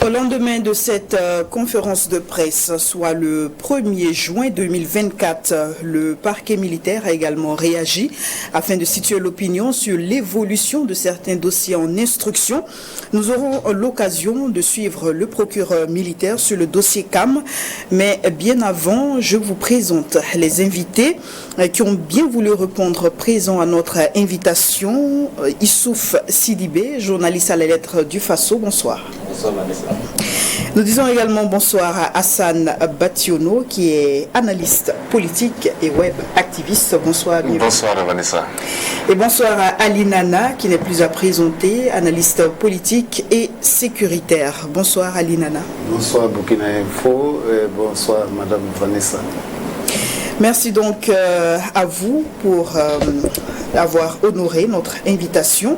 Au lendemain de cette conférence de presse, soit le 1er juin 2024, le parquet militaire a également réagi afin de situer l'opinion sur l'évolution de certains dossiers en instruction. Nous aurons l'occasion de suivre le procureur militaire sur le dossier CAM, mais bien avant, je vous présente les invités qui ont bien voulu répondre présents à notre invitation. Issouf Sidibé, journaliste à la lettre du Faso, bonsoir. Bonsoir Vanessa. Nous disons également bonsoir à Hassan Bationo, qui est analyste politique et web activiste. Bonsoir. Bienvenue. Bonsoir Vanessa. Et bonsoir à Ali Nana, qui n'est plus à présenter, analyste politique et sécuritaire. Bonsoir Ali Nana. Bonsoir Burkina Info et bonsoir Madame Vanessa. Merci donc à vous pour avoir honoré notre invitation.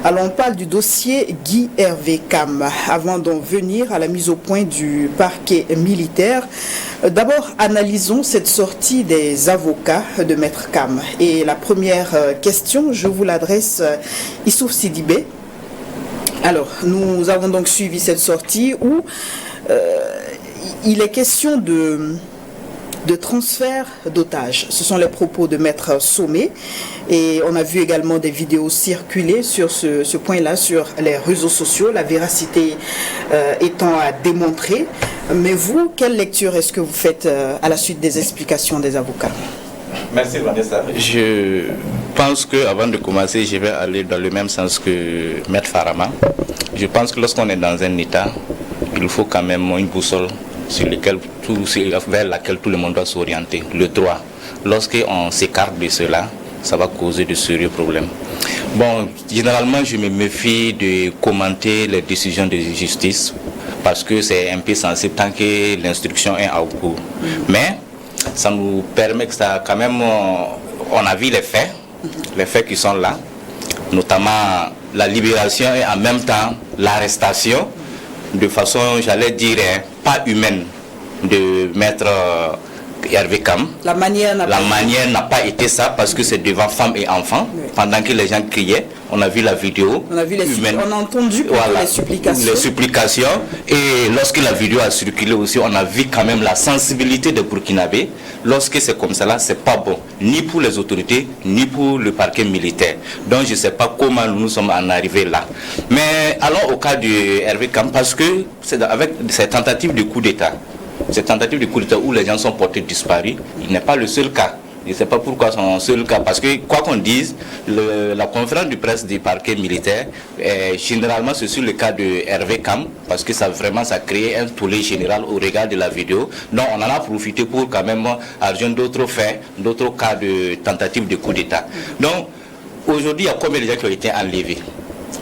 Alors on parle du dossier Guy Hervé Cam. Avant d'en venir à la mise au point du parquet militaire, d'abord analysons cette sortie des avocats de Maître Cam. Et la première question, je vous l'adresse Issouf Sidibé. Alors nous avons donc suivi cette sortie où il est question de transfert d'otages. Ce sont les propos de Maître Sommet et on a vu également des vidéos circuler sur ce point-là sur les réseaux sociaux, la véracité étant à démontrer. Mais vous, quelle lecture est-ce que vous faites à la suite des explications des avocats? Merci Vanessa. Je pense qu'avant de commencer, je vais aller dans le même sens que Maître Farama. Je pense que lorsqu'on est dans un état, il faut quand même une boussole vers laquelle tout le monde doit s'orienter, le droit. Lorsqu'on s'écarte de cela, ça va causer de sérieux problèmes. Bon, généralement, je me méfie de commenter les décisions de justice parce que c'est un peu sensible tant que l'instruction est en cours. Mais ça nous permet que ça, quand même, on a vu les faits qui sont là, notamment la libération et en même temps l'arrestation de façon, j'allais dire, pas humaine de Maître Hervé Cam. La manière n'a pas été ça parce que c'est devant femmes et enfants. Oui. Pendant que les gens criaient, on a vu la vidéo. On a entendu les supplications. Les supplications. Et lorsque la vidéo a circulé aussi, on a vu quand même la sensibilité des Burkinabés. Lorsque c'est comme ça là, c'est pas bon, ni pour les autorités, ni pour le parquet militaire. Donc je ne sais pas comment nous sommes en arrivés là. Mais allons au cas de Hervé Cam parce que c'est avec ces tentatives de coup d'État. Cette tentative de coup d'État où les gens sont portés disparus, il n'est pas le seul cas. Je ne sais pas pourquoi c'est un seul cas, parce que quoi qu'on dise, la conférence de presse du parquet militaire, généralement c'est sur le cas de Hervé Cam, parce que ça a créé un tollé général au regard de la vidéo. Donc on en a profité pour quand même argent d'autres faits, d'autres cas de tentative de coup d'État. Donc aujourd'hui, il y a combien de gens qui ont été enlevés?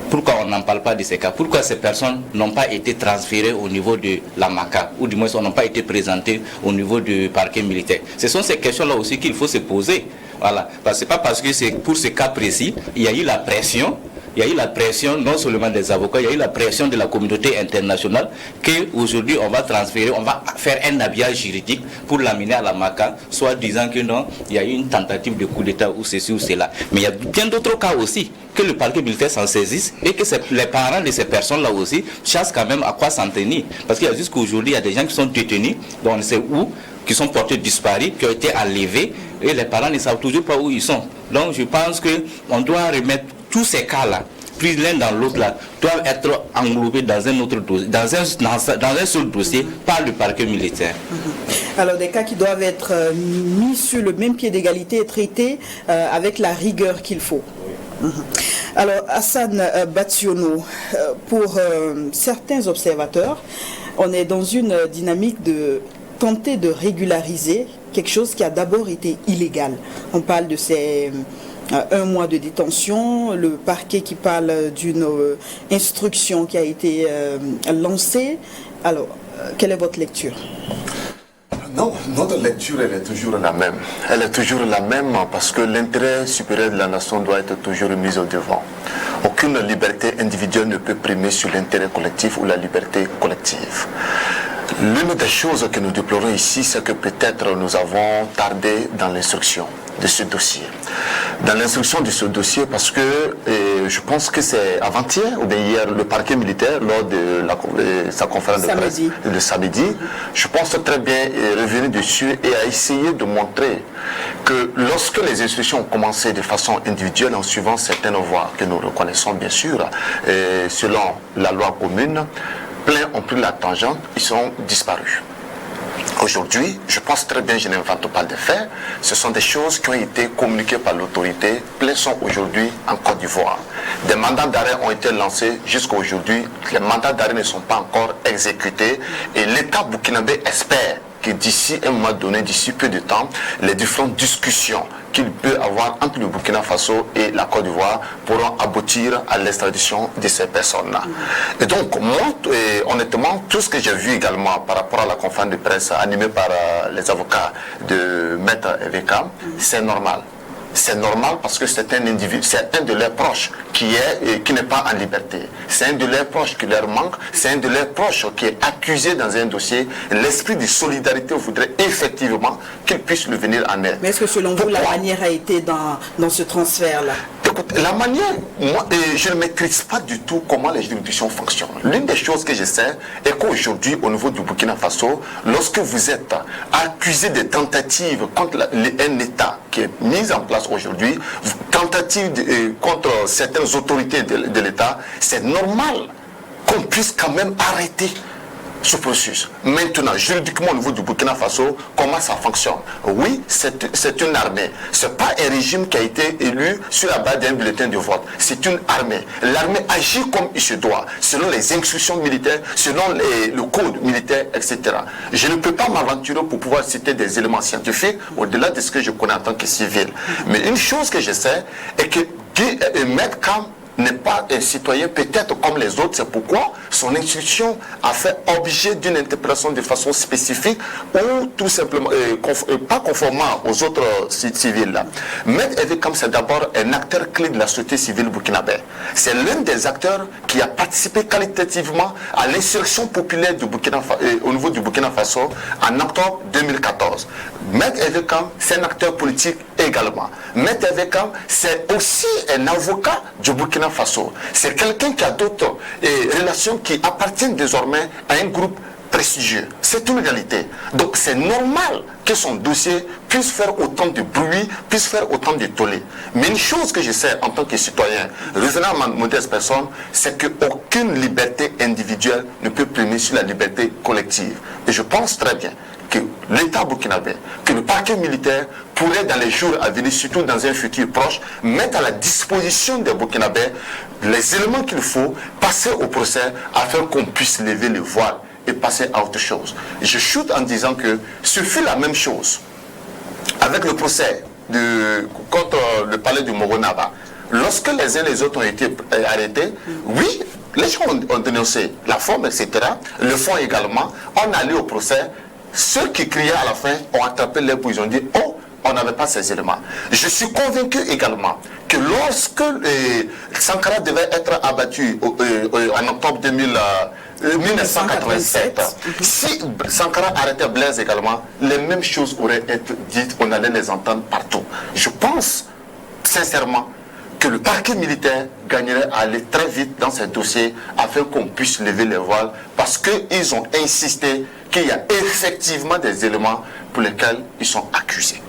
Pourquoi on n'en parle pas de ces cas? Pourquoi ces personnes n'ont pas été transférées au niveau de la MACA, ou du moins n'ont pas été présentées au niveau du parquet militaire? Ce sont ces questions-là aussi qu'il faut se poser. Voilà. Parce que c'est pas parce que c'est pour ce cas précis, il y a eu la pression. Il y a eu la pression non seulement des avocats, il y a eu la pression de la communauté internationale qu'aujourd'hui on va transférer, on va faire un habillage juridique pour l'amener à la MACA, soit disant que non, il y a eu une tentative de coup d'État ou ceci ou cela. Mais il y a bien d'autres cas aussi, que le parquet militaire s'en saisisse et que les parents de ces personnes-là aussi chassent quand même à quoi s'en tenir. Parce qu'il y a jusqu'à aujourd'hui, il y a des gens qui sont détenus, dont on ne sait où, qui sont portés disparus, qui ont été enlevés et les parents ne savent toujours pas où ils sont. Donc je pense qu'on doit remettre tous ces cas-là, pris l'un dans l'autre là, doivent être englobés dans un autre dossier, dans un seul dossier par le parquet militaire. Alors des cas qui doivent être mis sur le même pied d'égalité et traités avec la rigueur qu'il faut. Alors Hassan Bationo, pour certains observateurs, on est dans une dynamique de tenter de régulariser quelque chose qui a d'abord été illégal. On parle de ces 1 mois de détention, le parquet qui parle d'une instruction qui a été lancée. Alors, quelle est votre lecture? Non, notre lecture, elle est toujours la même. Elle est toujours la même parce que l'intérêt supérieur de la nation doit être toujours mis au devant. Aucune liberté individuelle ne peut primer sur l'intérêt collectif ou la liberté collective. L'une des choses que nous déplorons ici, c'est que peut-être nous avons tardé dans l'instruction de ce dossier. dans l'instruction de ce dossier parce que je pense que c'est avant-hier ou bien hier, le parquet militaire, lors de sa conférence de presse le samedi, je pense très bien est revenu dessus et a essayé de montrer que lorsque les institutions ont commencé de façon individuelle en suivant certaines voies que nous reconnaissons bien sûr, selon la loi commune, plein ont pris la tangente, ils sont disparus. Aujourd'hui, je pense très bien, je n'invente pas des faits, ce sont des choses qui ont été communiquées par l'autorité, plein sont aujourd'hui en Côte d'Ivoire. Des mandats d'arrêt ont été lancés jusqu'à aujourd'hui, les mandats d'arrêt ne sont pas encore exécutés et l'État burkinabé espère que d'ici un mois donné, d'ici peu de temps, les différentes discussions qu'il peut avoir entre le Burkina Faso et la Côte d'Ivoire pourront aboutir à l'extradition de ces personnes-là. Et donc, moi, honnêtement, tout ce que j'ai vu également par rapport à la conférence de presse animée par les avocats de Maître Eveka, c'est normal. C'est normal parce que c'est un individu, c'est un de leurs proches qui n'est pas en liberté. C'est un de leurs proches qui leur manque, c'est un de leurs proches qui est accusé dans un dossier. L'esprit de solidarité voudrait effectivement qu'il puisse le venir en aide. Mais est-ce que selon vous, la manière a été dans ce transfert-là? Écoute, la manière, moi, je ne maîtrise pas du tout comment les juridictions fonctionnent. L'une des choses que je sais est qu'aujourd'hui, au niveau du Burkina Faso, lorsque vous êtes accusé de tentatives contre un État qui est mis en place aujourd'hui, tentative contre certaines autorités de l'État, c'est normal qu'on puisse quand même arrêter ce processus. Maintenant, juridiquement au niveau du Burkina Faso, comment ça fonctionne? Oui, c'est une armée. Ce n'est pas un régime qui a été élu sur la base d'un bulletin de vote. C'est une armée. L'armée agit comme il se doit, selon les instructions militaires, selon le code militaire, etc. Je ne peux pas m'aventurer pour pouvoir citer des éléments scientifiques au-delà de ce que je connais en tant que civil. Mais une chose que je sais est que Maître Kam n'est pas un citoyen peut-être comme les autres, c'est pourquoi son institution a fait objet d'une interprétation de façon spécifique ou tout simplement pas conformément aux autres civils. Maître Evekam, c'est d'abord un acteur clé de la société civile burkinabé. C'est l'un des acteurs qui a participé qualitativement à l'insurrection populaire du au niveau du Burkina Faso en octobre 2014. Maître Evekam, c'est un acteur politique également. Maître Evekam, c'est aussi un avocat du Burkina Faso. C'est quelqu'un qui a d'autres relations qui appartiennent désormais à un groupe prestigieux. C'est une réalité. Donc c'est normal que son dossier puisse faire autant de bruit, puisse faire autant de tollé. Mais une chose que je sais en tant que citoyen, revenant à ma modeste personne, c'est qu'aucune liberté individuelle ne peut primer sur la liberté collective. Et je pense très bien que l'État burkinabé, que le parquet militaire pourrait dans les jours à venir, surtout dans un futur proche, mettre à la disposition des Burkinabés les éléments qu'il faut, passer au procès afin qu'on puisse lever le voile et passer à autre chose. Je chute en disant que ce fut la même chose avec le procès contre le palais du Moronaba. Lorsque les uns et les autres ont été arrêtés, oui, les gens ont dénoncé la forme, etc. Le fond également. On allait au procès. Ceux qui criaient à la fin ont attrapé les bouts, ils ont dit « Oh, on n'avait pas ces éléments ». Je suis convaincu également que lorsque Sankara devait être abattu en octobre 1987, si Sankara arrêtait Blaise également, les mêmes choses auraient été dites, on allait les entendre partout. Je pense sincèrement que le parquet militaire gagnerait à aller très vite dans ces dossiers afin qu'on puisse lever les voiles parce qu'ils ont insisté qu'il y a effectivement des éléments pour lesquels ils sont accusés.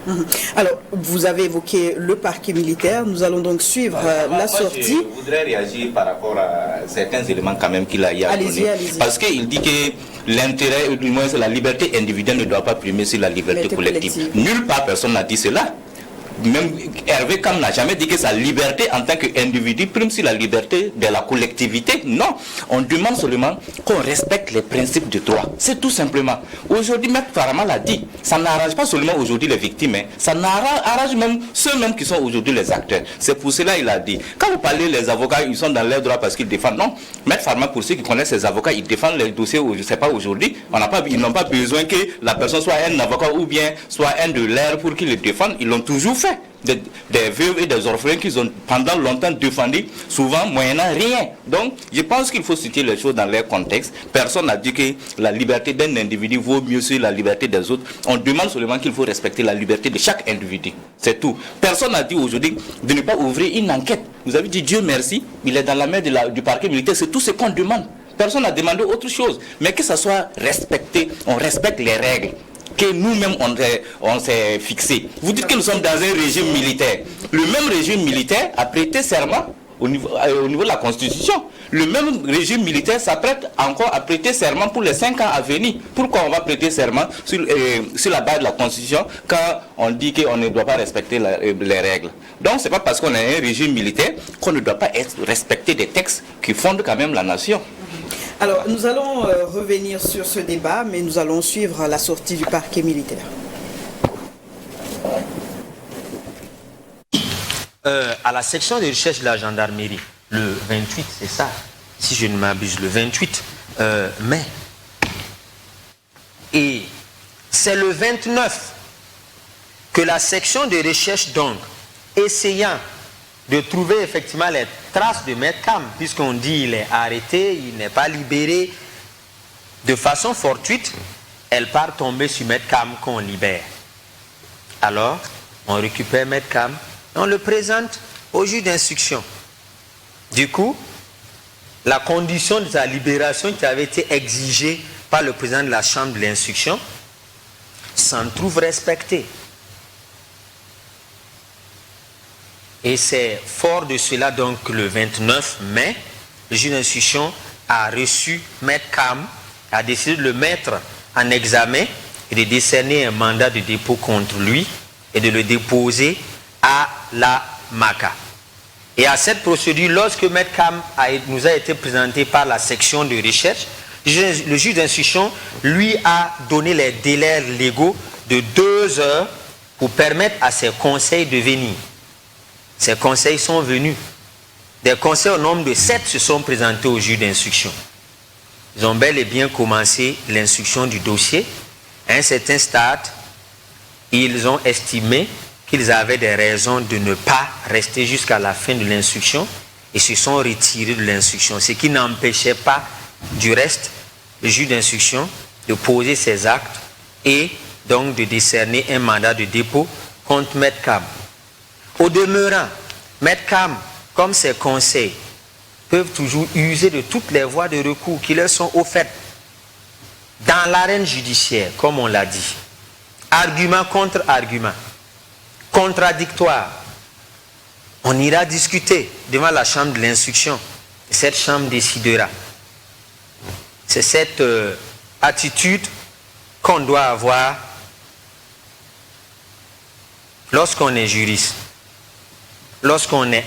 Alors, vous avez évoqué le parquet militaire. Nous allons donc suivre la sortie. Je voudrais réagir par rapport à certains éléments quand même qu'il a donné. Allez-y. Parce qu'il dit que l'intérêt, du moins la liberté individuelle ne doit pas primer sur la liberté collective. Nulle part personne n'a dit cela. Même Hervé Kam n'a jamais dit que sa liberté en tant qu'individu prime sur la liberté de la collectivité. Non, on demande seulement qu'on respecte les principes de droit. C'est tout simplement. Aujourd'hui, Maître Farama l'a dit, ça n'arrange pas seulement aujourd'hui les victimes, ça arrange même ceux-mêmes qui sont aujourd'hui les acteurs. C'est pour cela qu'il a dit. Quand vous parlez les avocats, ils sont dans leurs droits parce qu'ils défendent. Non, Maître Farama, pour ceux qui connaissent ces avocats, ils défendent les dossiers, je ne sais pas aujourd'hui. Ils n'ont pas besoin que la personne soit un avocat ou bien soit un de l'air pour qu'ils le défendent. Ils l'ont toujours fait. des veuves et des orphelins qu'ils ont pendant longtemps défendus, souvent moyennant rien. Donc, je pense qu'il faut situer les choses dans leur contexte. Personne n'a dit que la liberté d'un individu vaut mieux sur la liberté des autres. On demande seulement qu'il faut respecter la liberté de chaque individu. C'est tout. Personne n'a dit aujourd'hui de ne pas ouvrir une enquête. Vous avez dit Dieu merci, il est dans la main du parquet militaire. C'est tout ce qu'on demande. Personne n'a demandé autre chose. Mais que ça soit respecté, on respecte les règles que nous-mêmes on s'est fixé. Vous dites que nous sommes dans un régime militaire. Le même régime militaire a prêté serment au niveau de la Constitution. Le même régime militaire s'apprête encore à prêter serment pour les 5 ans à venir. Pourquoi on va prêter serment sur la base de la Constitution quand on dit qu'on ne doit pas respecter les règles? Donc c'est pas parce qu'on est un régime militaire qu'on ne doit pas respecter des textes qui fondent quand même la nation. Alors, nous allons revenir sur ce débat, mais nous allons suivre la sortie du parquet militaire. À la section de recherche de la gendarmerie, le 28, c'est ça, si je ne m'abuse, le 28 mai. Et c'est le 29 que la section de recherche, donc, essayant de trouver effectivement les traces de Maître Cam, puisqu'on dit qu'il est arrêté, il n'est pas libéré, de façon fortuite, elle part tomber sur Maître Cam qu'on libère. Alors, on récupère Maître Cam, on le présente au juge d'instruction. Du coup, la condition de sa libération qui avait été exigée par le président de la chambre de l'instruction s'en trouve respectée. Et c'est fort de cela donc que le 29 mai, le juge d'instruction a reçu Maître Cam, a décidé de le mettre en examen et de décerner un mandat de dépôt contre lui et de le déposer à la MACA. Et à cette procédure, lorsque Maître Cam nous a été présenté par la section de recherche, le juge d'instruction lui a donné les délais légaux de 2 heures pour permettre à ses conseils de venir. Ces conseils sont venus. Des conseils au nombre de 7 se sont présentés au juge d'instruction. Ils ont bel et bien commencé l'instruction du dossier. À un certain stade, ils ont estimé qu'ils avaient des raisons de ne pas rester jusqu'à la fin de l'instruction et se sont retirés de l'instruction. Ce qui n'empêchait pas du reste le juge d'instruction de poser ses actes et donc de décerner un mandat de dépôt contre Maître Cam. Au demeurant, Maître Cam, comme ses conseils, peuvent toujours user de toutes les voies de recours qui leur sont offertes dans l'arène judiciaire, comme on l'a dit. Argument contre argument, contradictoire. On ira discuter devant la chambre de l'instruction. Cette chambre décidera. C'est cette attitude qu'on doit avoir lorsqu'on est juriste. Lorsqu'on est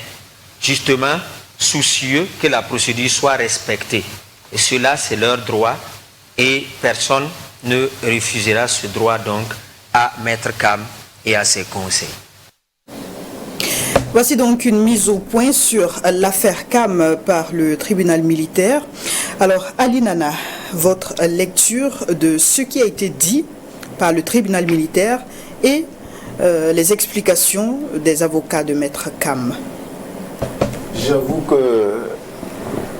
justement soucieux que la procédure soit respectée. Et cela, c'est leur droit et personne ne refusera ce droit donc à Maître Cam et à ses conseils. Voici donc une mise au point sur l'affaire Cam par le tribunal militaire. Alors, Ali Nana, votre lecture de ce qui a été dit par le tribunal militaire et les explications des avocats de Maître Cam. J'avoue que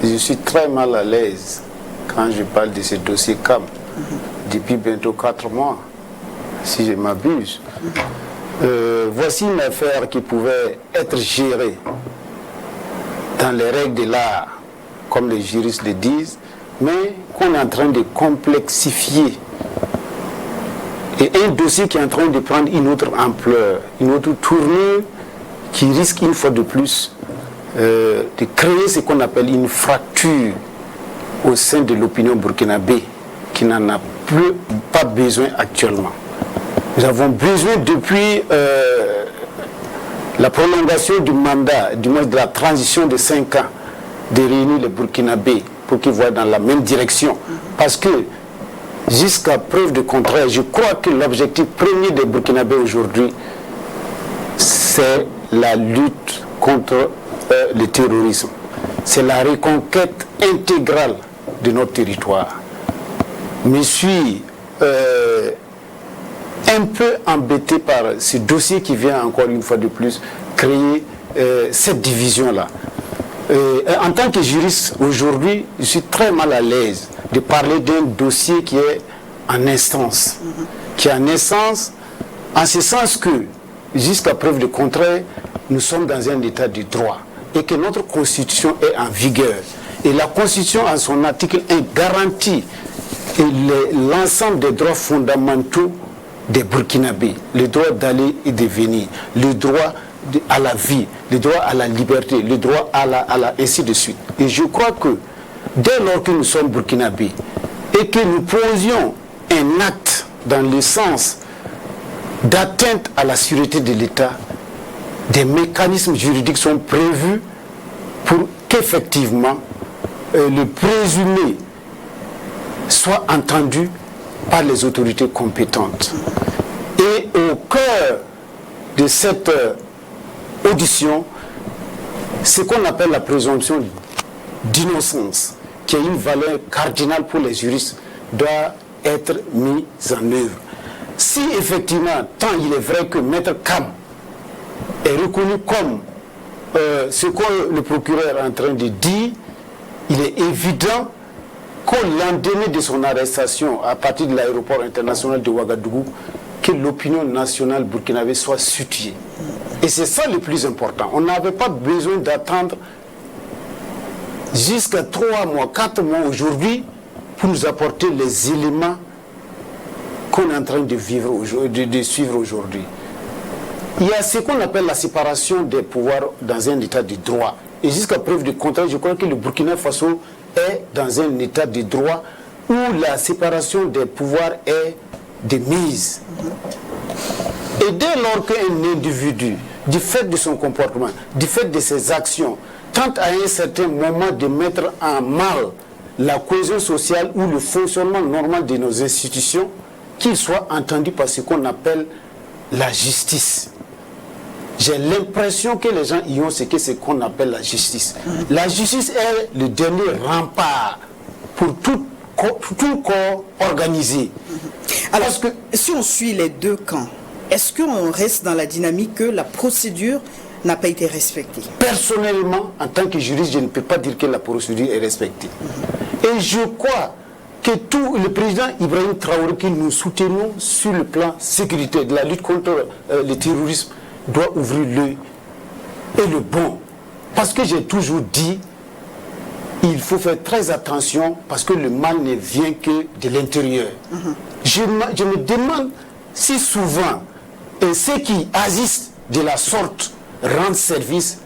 je suis très mal à l'aise quand je parle de ce dossier Cam. Depuis bientôt 4 mois, si je m'abuse. Voici une affaire qui pouvait être gérée dans les règles de l'art, comme les juristes le disent, mais qu'on est en train de complexifier. Et un dossier qui est en train de prendre une autre ampleur, une autre tournure, qui risque une fois de plus de créer ce qu'on appelle une fracture au sein de l'opinion burkinabé, qui n'en a pas besoin actuellement. Nous avons besoin depuis la prolongation du mandat, du moins de la transition de 5 ans, de réunir les Burkinabés pour qu'ils voient dans la même direction. Parce que jusqu'à preuve de contraire, je crois que l'objectif premier des Burkinabés aujourd'hui, c'est la lutte contre le terrorisme. C'est la reconquête intégrale de notre territoire. Me suis un peu embêté par ce dossier qui vient encore une fois de plus créer cette division-là. En tant que juriste, aujourd'hui, je suis très mal à l'aise de parler d'un dossier qui est en instance. Qui est en instance, en ce sens que, jusqu'à preuve du contraire, nous sommes dans un état de droit et que notre constitution est en vigueur. Et la constitution, en son article 1, garantit l'ensemble des droits fondamentaux des Burkinabés, le droit d'aller et de venir, le droit à la vie, le droit à la liberté, le droit à la ainsi de suite. Et je crois que dès lors que nous sommes Burkinabés et que nous posions un acte dans le sens d'atteinte à la sûreté de l'État, des mécanismes juridiques sont prévus pour qu'effectivement le présumé soit entendu par les autorités compétentes. Et au cœur de cette audition, ce qu'on appelle la présomption d'innocence, qui est une valeur cardinale pour les juristes, doit être mise en œuvre. Si effectivement, tant il est vrai que Maître Kam est reconnu comme ce que le procureur est en train de dire, il est évident qu'au lendemain de son arrestation à partir de l'aéroport international de Ouagadougou, que l'opinion nationale burkinabé soit située. Et c'est ça le plus important. On n'avait pas besoin d'attendre jusqu'à 3 mois, 4 mois aujourd'hui pour nous apporter les éléments qu'on est en train de vivre de suivre aujourd'hui. Il y a ce qu'on appelle la séparation des pouvoirs dans un état de droit. Et jusqu'à preuve du contraire, je crois que le Burkina Faso est dans un état de droit où la séparation des pouvoirs est de mise. Et dès lors qu'un individu, du fait de son comportement, du fait de ses actions, tente à un certain moment de mettre en mal la cohésion sociale ou le fonctionnement normal de nos institutions, qu'il soit entendu par ce qu'on appelle la justice. J'ai l'impression que les gens y ont ce qu'on appelle la justice. La justice est le dernier rempart pour tout corps organisé. Alors, si on suit les deux camps, est-ce qu'on reste dans la dynamique que la procédure n'a pas été respectée? Personnellement, en tant que juriste, je ne peux pas dire que la procédure est respectée. Et je crois que le président Ibrahim Traoré, que nous soutenons sur le plan sécuritaire de la lutte contre le terrorisme, doit ouvrir l'œil et le bon. Parce que j'ai toujours dit, il faut faire très attention parce que le mal ne vient que de l'intérieur. Je me demande si souvent ceux qui agissent de la sorte rendent service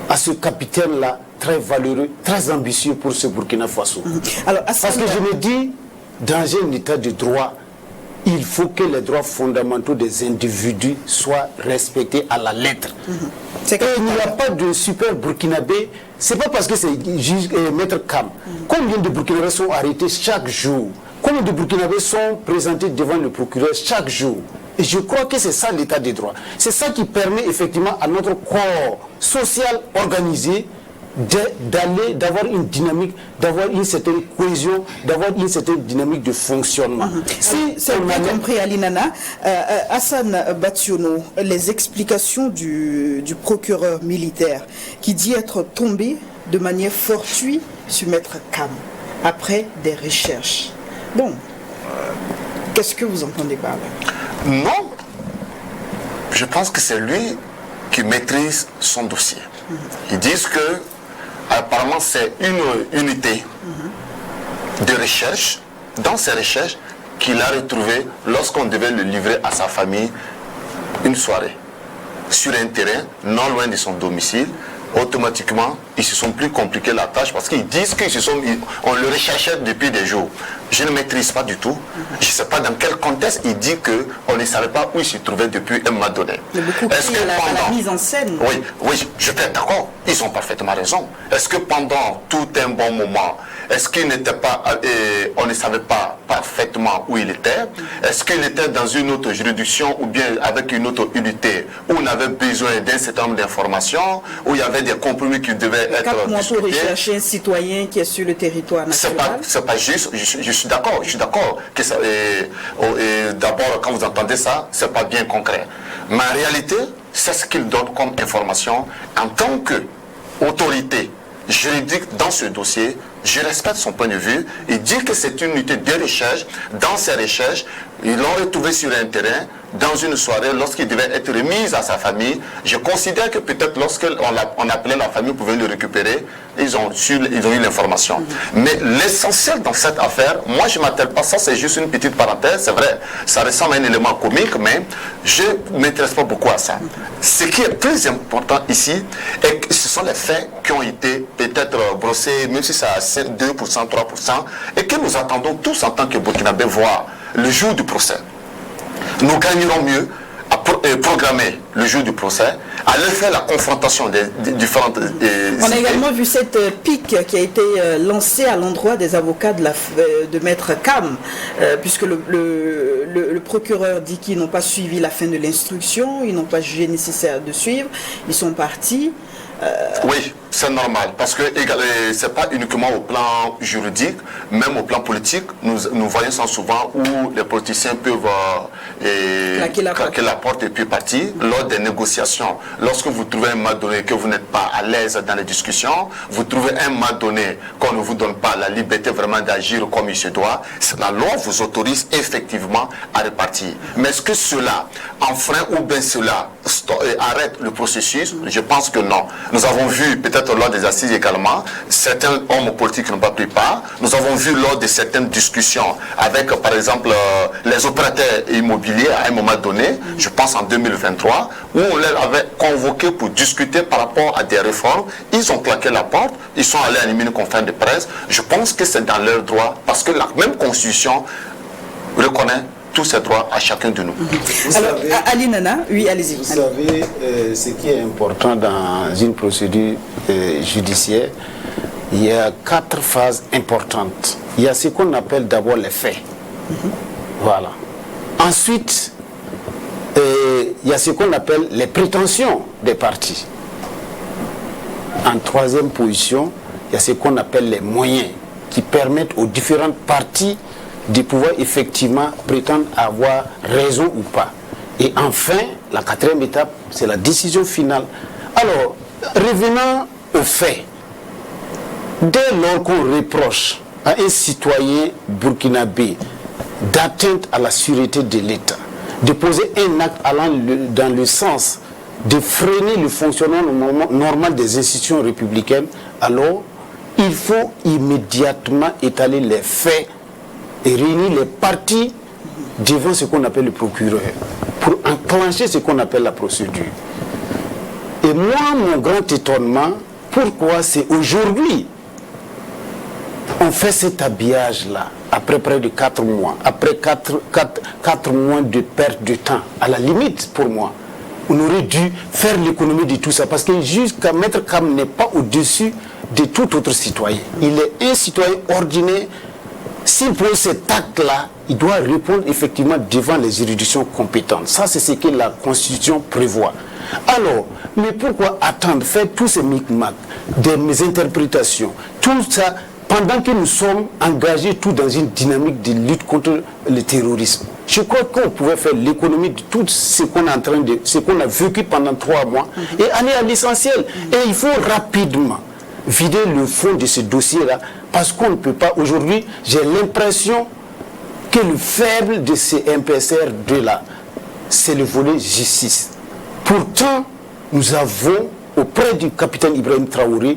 à ce capitaine-là très valeureux, très ambitieux pour ce Burkina Faso. Alors, parce que je me dis, dans un état de droit, il faut que les droits fondamentaux des individus soient respectés à la lettre. Et il n'y a pas de super burkinabé. C'est pas parce que c'est Maître Kam. Combien de burkinabés sont arrêtés chaque jour? Combien de burkinabés sont présentés devant le procureur chaque jour? Et je crois que c'est ça l'état de droit. C'est ça qui permet effectivement à notre corps social organisé d'avoir une dynamique, d'avoir une certaine cohésion, d'avoir une certaine dynamique de fonctionnement. Si c'est bien compris, Alinana, Hassan Bationo, les explications du procureur militaire qui dit être tombé de manière fortuite sur Maître Kam après des recherches. Bon, qu'est-ce que vous entendez par là? Non, je pense que c'est lui qui maîtrise son dossier. Ils disent que apparemment c'est une unité de recherche, dans ces recherches, qu'il a retrouvé lorsqu'on devait le livrer à sa famille une soirée sur un terrain non loin de son domicile. Automatiquement, ils se sont plus compliqués la tâche parce qu'ils disent qu'on le recherchait depuis des jours. Je ne maîtrise pas du tout. Je ne sais pas dans quel contexte il dit qu'on ne savait pas où il se trouvait depuis un moment donné. Est-ce que la mise en scène? Oui, je suis d'accord. Ils ont parfaitement raison. Est-ce que pendant tout un bon moment, est-ce qu'il n'était pas, on ne savait pas parfaitement où il était? Est-ce qu'il était dans une autre juridiction ou bien avec une autre unité où on avait besoin d'un certain nombre d'informations, où il y avait des compromis qui devaient être 4 mois pour discuté. rechercher un citoyen qui est sur le territoire national. C'est pas juste, je suis d'accord que ça, et d'abord quand vous entendez ça, c'est pas bien concret. Mais en réalité, c'est ce qu'il donne comme information en tant qu'autorité juridique dans ce dossier. Je respecte son point de vue. Il dit que c'est une unité de recherche. Dans ses recherches, ils l'ont retrouvé sur un terrain, dans une soirée, lorsqu'il devait être remis à sa famille. Je considère que peut-être lorsqu'on appelait la famille pour venir le récupérer, ils ont eu l'information. Mais l'essentiel dans cette affaire, moi je ne m'attelle pas, ça c'est juste une petite parenthèse, c'est vrai, ça ressemble à un élément comique, mais je ne m'intéresse pas beaucoup à ça. Ce qui est plus important ici, est que ce sont les faits qui ont été peut-être brossés, même si c'est à 2%, 3%, et que nous attendons tous en tant que Burkinabés voir le jour du procès. Nous gagnerons mieux à programmer le jour du procès, à aller faire la confrontation des différentes On a également vu cette pique qui a été lancée à l'endroit des avocats de Maître Kam, puisque le procureur dit qu'ils n'ont pas suivi la fin de l'instruction, ils n'ont pas jugé nécessaire de suivre, ils sont partis. Oui, c'est normal, parce que ce n'est pas uniquement au plan juridique, même au plan politique, nous voyons ça souvent où les politiciens peuvent claquer la porte et puis partir lors des négociations. Lorsque vous trouvez un moment donné que vous n'êtes pas à l'aise dans les discussions, vous trouvez un moment donné qu'on ne vous donne pas la liberté vraiment d'agir comme il se doit, la loi vous autorise effectivement à repartir. Mais est-ce que cela enfreint ou bien cela arrête le processus? Je pense que non. Nous avons vu, peut-être lors des assises également, certains hommes politiques qui n'ont pas pris part. Nous avons vu lors de certaines discussions avec, par exemple, les opérateurs immobiliers à un moment donné, je pense en 2023, où on les avait convoqués pour discuter par rapport à des réformes. Ils ont claqué la porte, ils sont allés animer une conférence de presse. Je pense que c'est dans leur droit, parce que la même Constitution reconnaît tous ces droits à chacun de nous. Alors, Ali Nana, oui, allez-y. Vous savez, ce qui est important dans une procédure judiciaire, il y a 4 phases importantes. Il y a ce qu'on appelle d'abord les faits. Voilà. Ensuite, il y a ce qu'on appelle les prétentions des parties. En troisième position, il y a ce qu'on appelle les moyens qui permettent aux différentes parties de pouvoir effectivement prétendre avoir raison ou pas. Et enfin, la 4e étape, c'est la décision finale. Alors, revenons aux faits. Dès lors qu'on reproche à un citoyen burkinabé d'atteinte à la sûreté de l'État, de poser un acte allant dans le sens de freiner le fonctionnement normal des institutions républicaines, alors il faut immédiatement étaler les faits et réunir les parties devant ce qu'on appelle le procureur pour enclencher ce qu'on appelle la procédure. Et moi, mon grand étonnement, pourquoi c'est aujourd'hui on fait cet habillage-là, après près de 4 mois, après 4 mois de perte de temps, à la limite pour moi, on aurait dû faire l'économie de tout ça, parce que jusqu'à Maître Kam n'est pas au-dessus de tout autre citoyen. Il est un citoyen ordinaire. S'il pose cet acte-là, il doit répondre effectivement devant les juridictions compétentes. Ça, c'est ce que la Constitution prévoit. Alors, mais pourquoi attendre, faire tous ces micmacs, des interprétations, tout ça, pendant que nous sommes engagés tous dans une dynamique de lutte contre le terrorisme? Je crois qu'on pouvait faire l'économie de tout ce qu'on est en train de, ce qu'on a vécu pendant 3 mois et aller à l'essentiel. Et il faut rapidement vider le fond de ce dossier-là, parce qu'on ne peut pas. Aujourd'hui, j'ai l'impression que le faible de ces MPSR2-là, c'est le volet justice. Pourtant, nous avons, auprès du capitaine Ibrahim Traoré,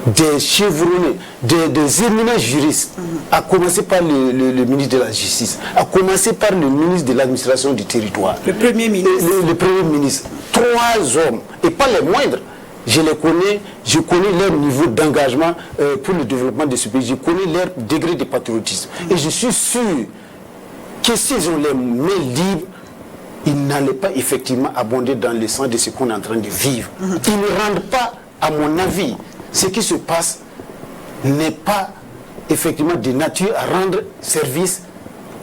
des chevronnés, des éminents juristes, à commencer par le ministre de la Justice, à commencer par le ministre de l'Administration du Territoire. Le Premier ministre. Le Premier ministre. 3 hommes, et pas les moindres. Je les connais, je connais leur niveau d'engagement pour le développement de ce pays, je connais leur degré de patriotisme. Et je suis sûr que s'ils ont les mains libres, ils n'allaient pas effectivement abonder dans le sens de ce qu'on est en train de vivre. Ils ne rendent pas, à mon avis, ce qui se passe n'est pas effectivement de nature à rendre service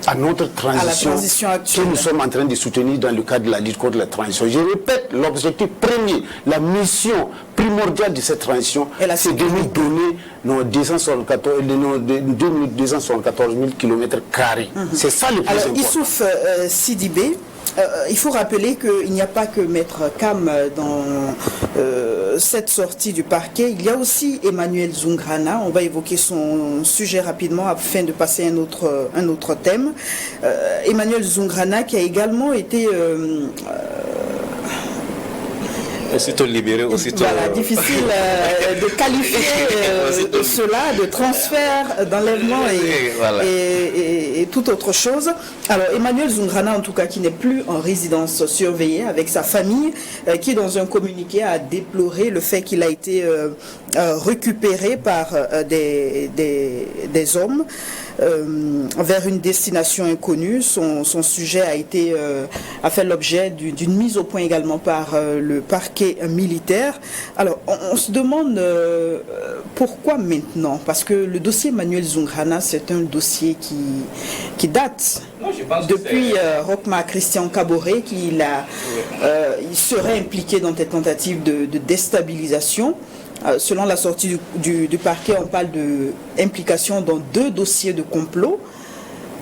à notre transition actuelle que nous sommes en train de soutenir dans le cadre de la lutte contre la transition. Je répète, l'objectif premier, la mission primordiale de cette transition, c'est de nous donner nos 274 000 km². C'est ça le plus important. Alors, Issouf Sidibé, il faut rappeler qu'il n'y a pas que Maître Kam dans cette sortie du parquet. Il y a aussi Emmanuel Zoungrana. On va évoquer son sujet rapidement afin de passer à un autre thème. Emmanuel Zoungrana qui a également été... aussitôt libéré, aussitôt... Voilà, difficile de qualifier cela de transfert, d'enlèvement et toute autre chose. Alors, Emmanuel Zoungrana, en tout cas, qui n'est plus en résidence surveillée avec sa famille, qui, dans un communiqué, a déploré le fait qu'il a été récupéré par des hommes vers une destination inconnue. Son sujet a fait l'objet d'une mise au point également par le parquet militaire. Alors, on se demande pourquoi maintenant? Parce que le dossier Emmanuel Zoungrana, c'est un dossier qui date depuis Rochma Christian Kaboré, il serait impliqué dans des tentatives de déstabilisation. Selon la sortie du parquet, on parle d'implication dans 2 dossiers de complot.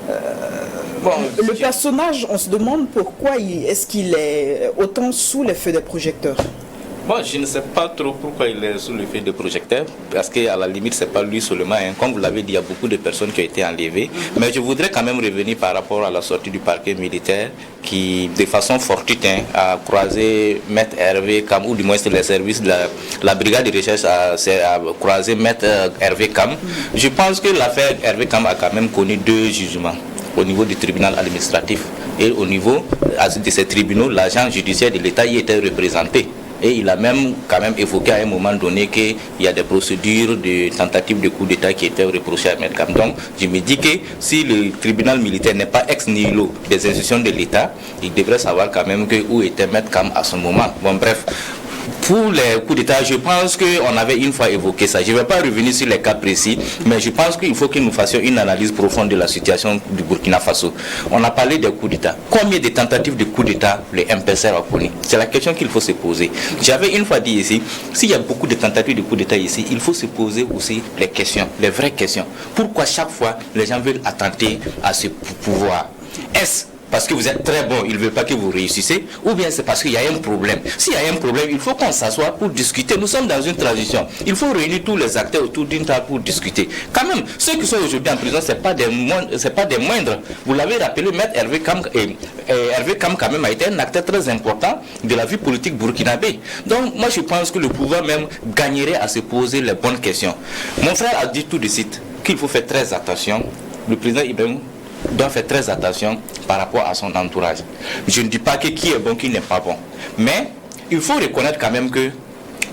Le personnage, on se demande pourquoi est-ce qu'il est autant sous les feux des projecteurs. Bon, je ne sais pas trop pourquoi il est sous le feu des projecteurs, parce qu'à la limite, c'est pas lui seulement. Comme vous l'avez dit, il y a beaucoup de personnes qui ont été enlevées. Mais je voudrais quand même revenir par rapport à la sortie du parquet militaire, qui, de façon fortuite, a croisé Maître Hervé Kam, ou du moins les services de la brigade de recherche a croisé Maître Hervé Kam. Je pense que l'affaire Hervé Kam a quand même connu 2 jugements au niveau du tribunal administratif. Et au niveau de ces tribunaux, l'agent judiciaire de l'État y était représenté. Et il a même quand même évoqué à un moment donné qu'il y a des procédures de tentatives de coup d'État qui étaient reprochées à Maître Kam. Donc je me dis que si le tribunal militaire n'est pas ex nihilo des institutions de l'État, il devrait savoir quand même où était Maître Kam à ce moment. Bon bref. Pour les coups d'État, je pense qu'on avait une fois évoqué ça. Je ne vais pas revenir sur les cas précis, mais je pense qu'il faut que nous fassions une analyse profonde de la situation du Burkina Faso. On a parlé des coups d'État. Combien de tentatives de coups d'État le MPCR a connu? C'est la question qu'il faut se poser. J'avais une fois dit ici, s'il y a beaucoup de tentatives de coups d'État ici, il faut se poser aussi les questions, les vraies questions. Pourquoi chaque fois les gens veulent attenter à ce pouvoir? Est-ce parce que vous êtes très bon, il ne veut pas que vous réussissez, ou bien c'est parce qu'il y a un problème. S'il y a un problème, il faut qu'on s'assoie pour discuter. Nous sommes dans une transition. Il faut réunir tous les acteurs autour d'une table pour discuter. Quand même, ceux qui sont aujourd'hui en prison, ce n'est pas des moindres. Vous l'avez rappelé, Maître Hervé Kam, Hervé Kam quand même a été un acteur très important de la vie politique burkinabé. Donc moi je pense que le pouvoir même gagnerait à se poser les bonnes questions. Mon frère a dit tout de suite qu'il faut faire très attention. Le président Ibrahim doit faire très attention par rapport à son entourage. Je ne dis pas que qui est bon, qui n'est pas bon. Mais il faut reconnaître quand même que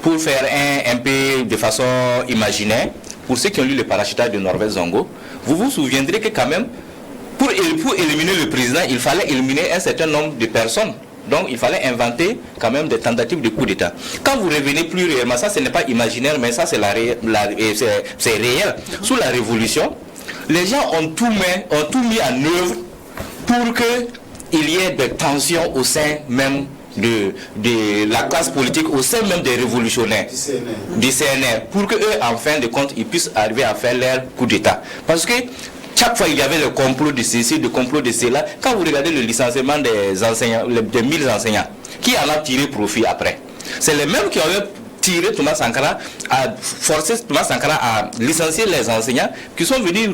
pour faire un peu de façon imaginaire, pour ceux qui ont lu le parachutage de Norvège Zongo, vous vous souviendrez que quand même, pour éliminer le président, il fallait éliminer un certain nombre de personnes. Donc il fallait inventer quand même des tentatives de coup d'État. Quand vous revenez plus réellement, ça ce n'est pas imaginaire, mais ça c'est réel. Sous la Révolution, les gens ont tout mis en œuvre pour qu'il y ait des tensions au sein même de la classe politique, au sein même des révolutionnaires, du CNR, pour qu'eux, en fin de compte, ils puissent arriver à faire leur coup d'État. Parce que chaque fois, il y avait le complot de ceci, le complot de cela. Quand vous regardez le licenciement des enseignants, des 1000 enseignants, qui en a tiré profit après? C'est les mêmes qui avaient tiré Thomas Sankara, à forcer Thomas Sankara à licencier les enseignants qui sont venus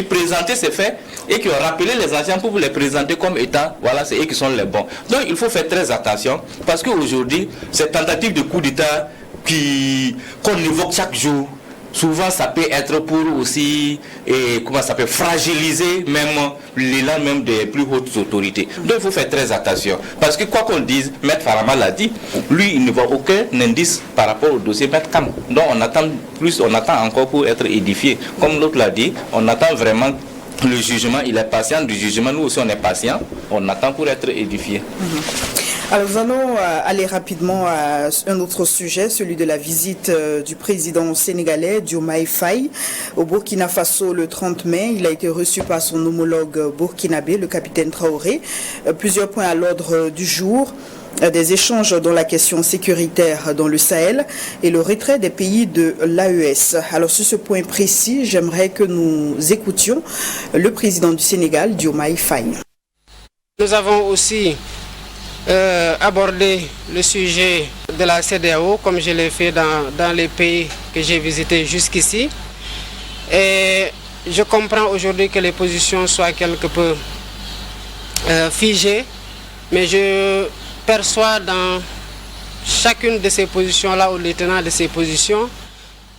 présenter ces faits et qui ont rappelé les enseignants pour vous les présenter comme étant, voilà, c'est eux qui sont les bons. Donc il faut faire très attention parce qu'aujourd'hui, ces tentatives de coup d'État qu'on évoque chaque jour, souvent ça peut être pour aussi fragiliser même l'élan même des plus hautes autorités. Donc il faut faire très attention. Parce que quoi qu'on dise, Maître Farama l'a dit, lui il ne voit aucun indice par rapport au dossier Maître Kam. Donc on attend encore pour être édifié. Comme l'autre l'a dit, on attend vraiment le jugement, il est patient du jugement, nous aussi on est patient, on attend pour être édifié. Alors nous allons aller rapidement à un autre sujet, celui de la visite du président sénégalais Diomaye Faye au Burkina Faso le 30 mai. Il a été reçu par son homologue burkinabé, le capitaine Traoré. Plusieurs points à l'ordre du jour. Des échanges dans la question sécuritaire dans le Sahel et le retrait des pays de l'AES. Alors sur ce point précis, j'aimerais que nous écoutions le président du Sénégal, Diomaye Faye. Nous avons aussi abordé le sujet de la CEDEAO comme je l'ai fait dans les pays que j'ai visités jusqu'ici. Et je comprends aujourd'hui que les positions soient quelque peu figées, mais je perçoit dans chacune de ces positions-là, ou les tenants de ces positions,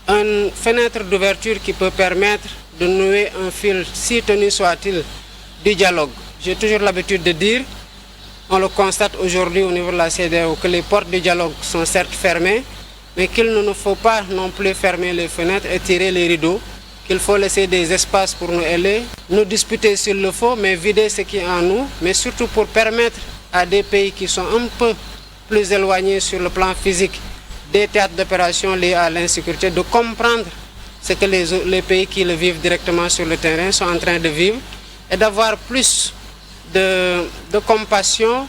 une fenêtre d'ouverture qui peut permettre de nouer un fil, si tenu soit-il, du dialogue. J'ai toujours l'habitude de dire, on le constate aujourd'hui au niveau de la CEDEAO, que les portes du dialogue sont certes fermées, mais qu'il ne nous faut pas non plus fermer les fenêtres et tirer les rideaux, qu'il faut laisser des espaces pour nous aller, nous disputer s'il le faut, mais vider ce qui est en nous, mais surtout pour permettre à des pays qui sont un peu plus éloignés sur le plan physique des théâtres d'opération liés à l'insécurité, de comprendre ce que les pays qui le vivent directement sur le terrain sont en train de vivre et d'avoir plus de compassion,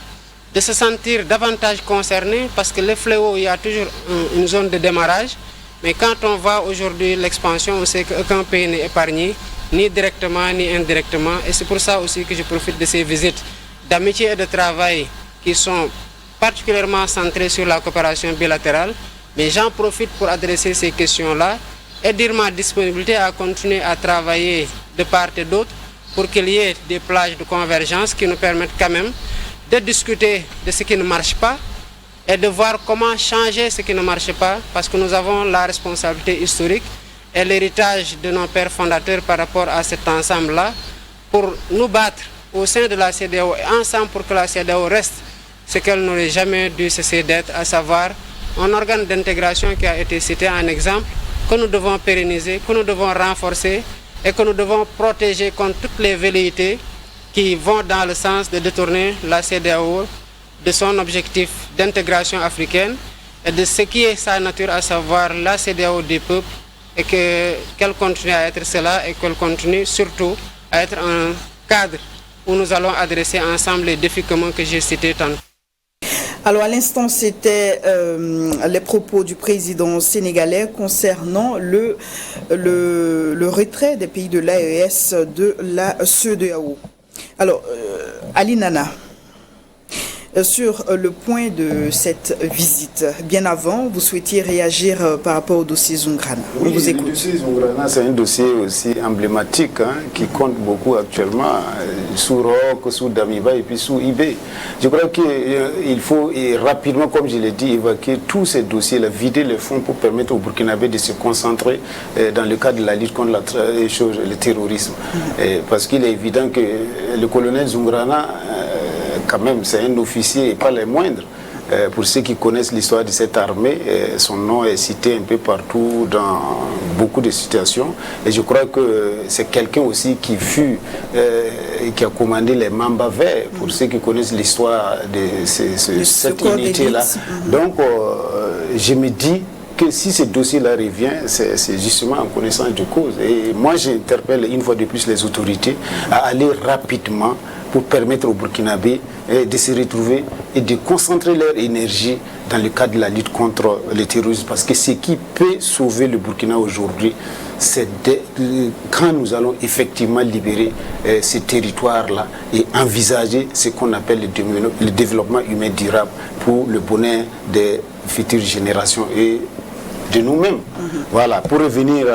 de se sentir davantage concernés parce que les fléaux, il y a toujours une zone de démarrage. Mais quand on voit aujourd'hui l'expansion, on sait qu'aucun pays n'est épargné, ni directement ni indirectement. Et c'est pour ça aussi que je profite de ces visites d'amitié et de travail qui sont particulièrement centrées sur la coopération bilatérale. Mais j'en profite pour adresser ces questions-là et dire ma disponibilité à continuer à travailler de part et d'autre pour qu'il y ait des plages de convergence qui nous permettent quand même de discuter de ce qui ne marche pas et de voir comment changer ce qui ne marche pas, parce que nous avons la responsabilité historique et l'héritage de nos pères fondateurs par rapport à cet ensemble-là pour nous battre au sein de la CEDEAO et ensemble pour que la CEDEAO reste ce qu'elle n'aurait jamais dû cesser d'être, à savoir un organe d'intégration qui a été cité en exemple, que nous devons pérenniser, que nous devons renforcer et que nous devons protéger contre toutes les velléités qui vont dans le sens de détourner la CEDEAO de son objectif d'intégration africaine et de ce qui est sa nature, à savoir la CEDEAO des peuples, et qu'elle continue à être cela et qu'elle continue surtout à être un cadre où nous allons adresser ensemble les défis communs que j'ai cités tantôt. Alors à l'instant, c'était les propos du président sénégalais concernant le retrait des pays de l'AES de la CEDEAO. Alors, Ali Nana, sur le point de cette visite, bien avant, vous souhaitiez réagir par rapport au dossier Zoungrana. Oui, le dossier Zoungrana, c'est un dossier aussi emblématique qui compte beaucoup actuellement sous ROC, sous Damiba et puis sous IB. Je crois qu'il faut rapidement, comme je l'ai dit, évacuer tous ces dossiers-là, vider les fonds pour permettre aux Burkinabés de se concentrer dans le cadre de la lutte contre le terrorisme. Parce qu'il est évident que le colonel Zoungrana, quand même, c'est un officier et pas les moindres. Pour ceux qui connaissent l'histoire de cette armée, son nom est cité un peu partout dans beaucoup de situations. Et je crois que c'est quelqu'un aussi qui qui a commandé les Mamba Verts, pour ceux qui connaissent l'histoire de cette unité-là. Donc, je me dis que si ce dossier-là revient, c'est justement en connaissance de cause. Et moi, j'interpelle une fois de plus les autorités à aller rapidement pour permettre aux Burkinabés de se retrouver et de concentrer leur énergie dans le cadre de la lutte contre le terrorisme. Parce que ce qui peut sauver le Burkina aujourd'hui, c'est quand nous allons effectivement libérer ces territoires-là et envisager ce qu'on appelle le développement humain durable pour le bonheur des futures générations et de nous-mêmes. Voilà, pour revenir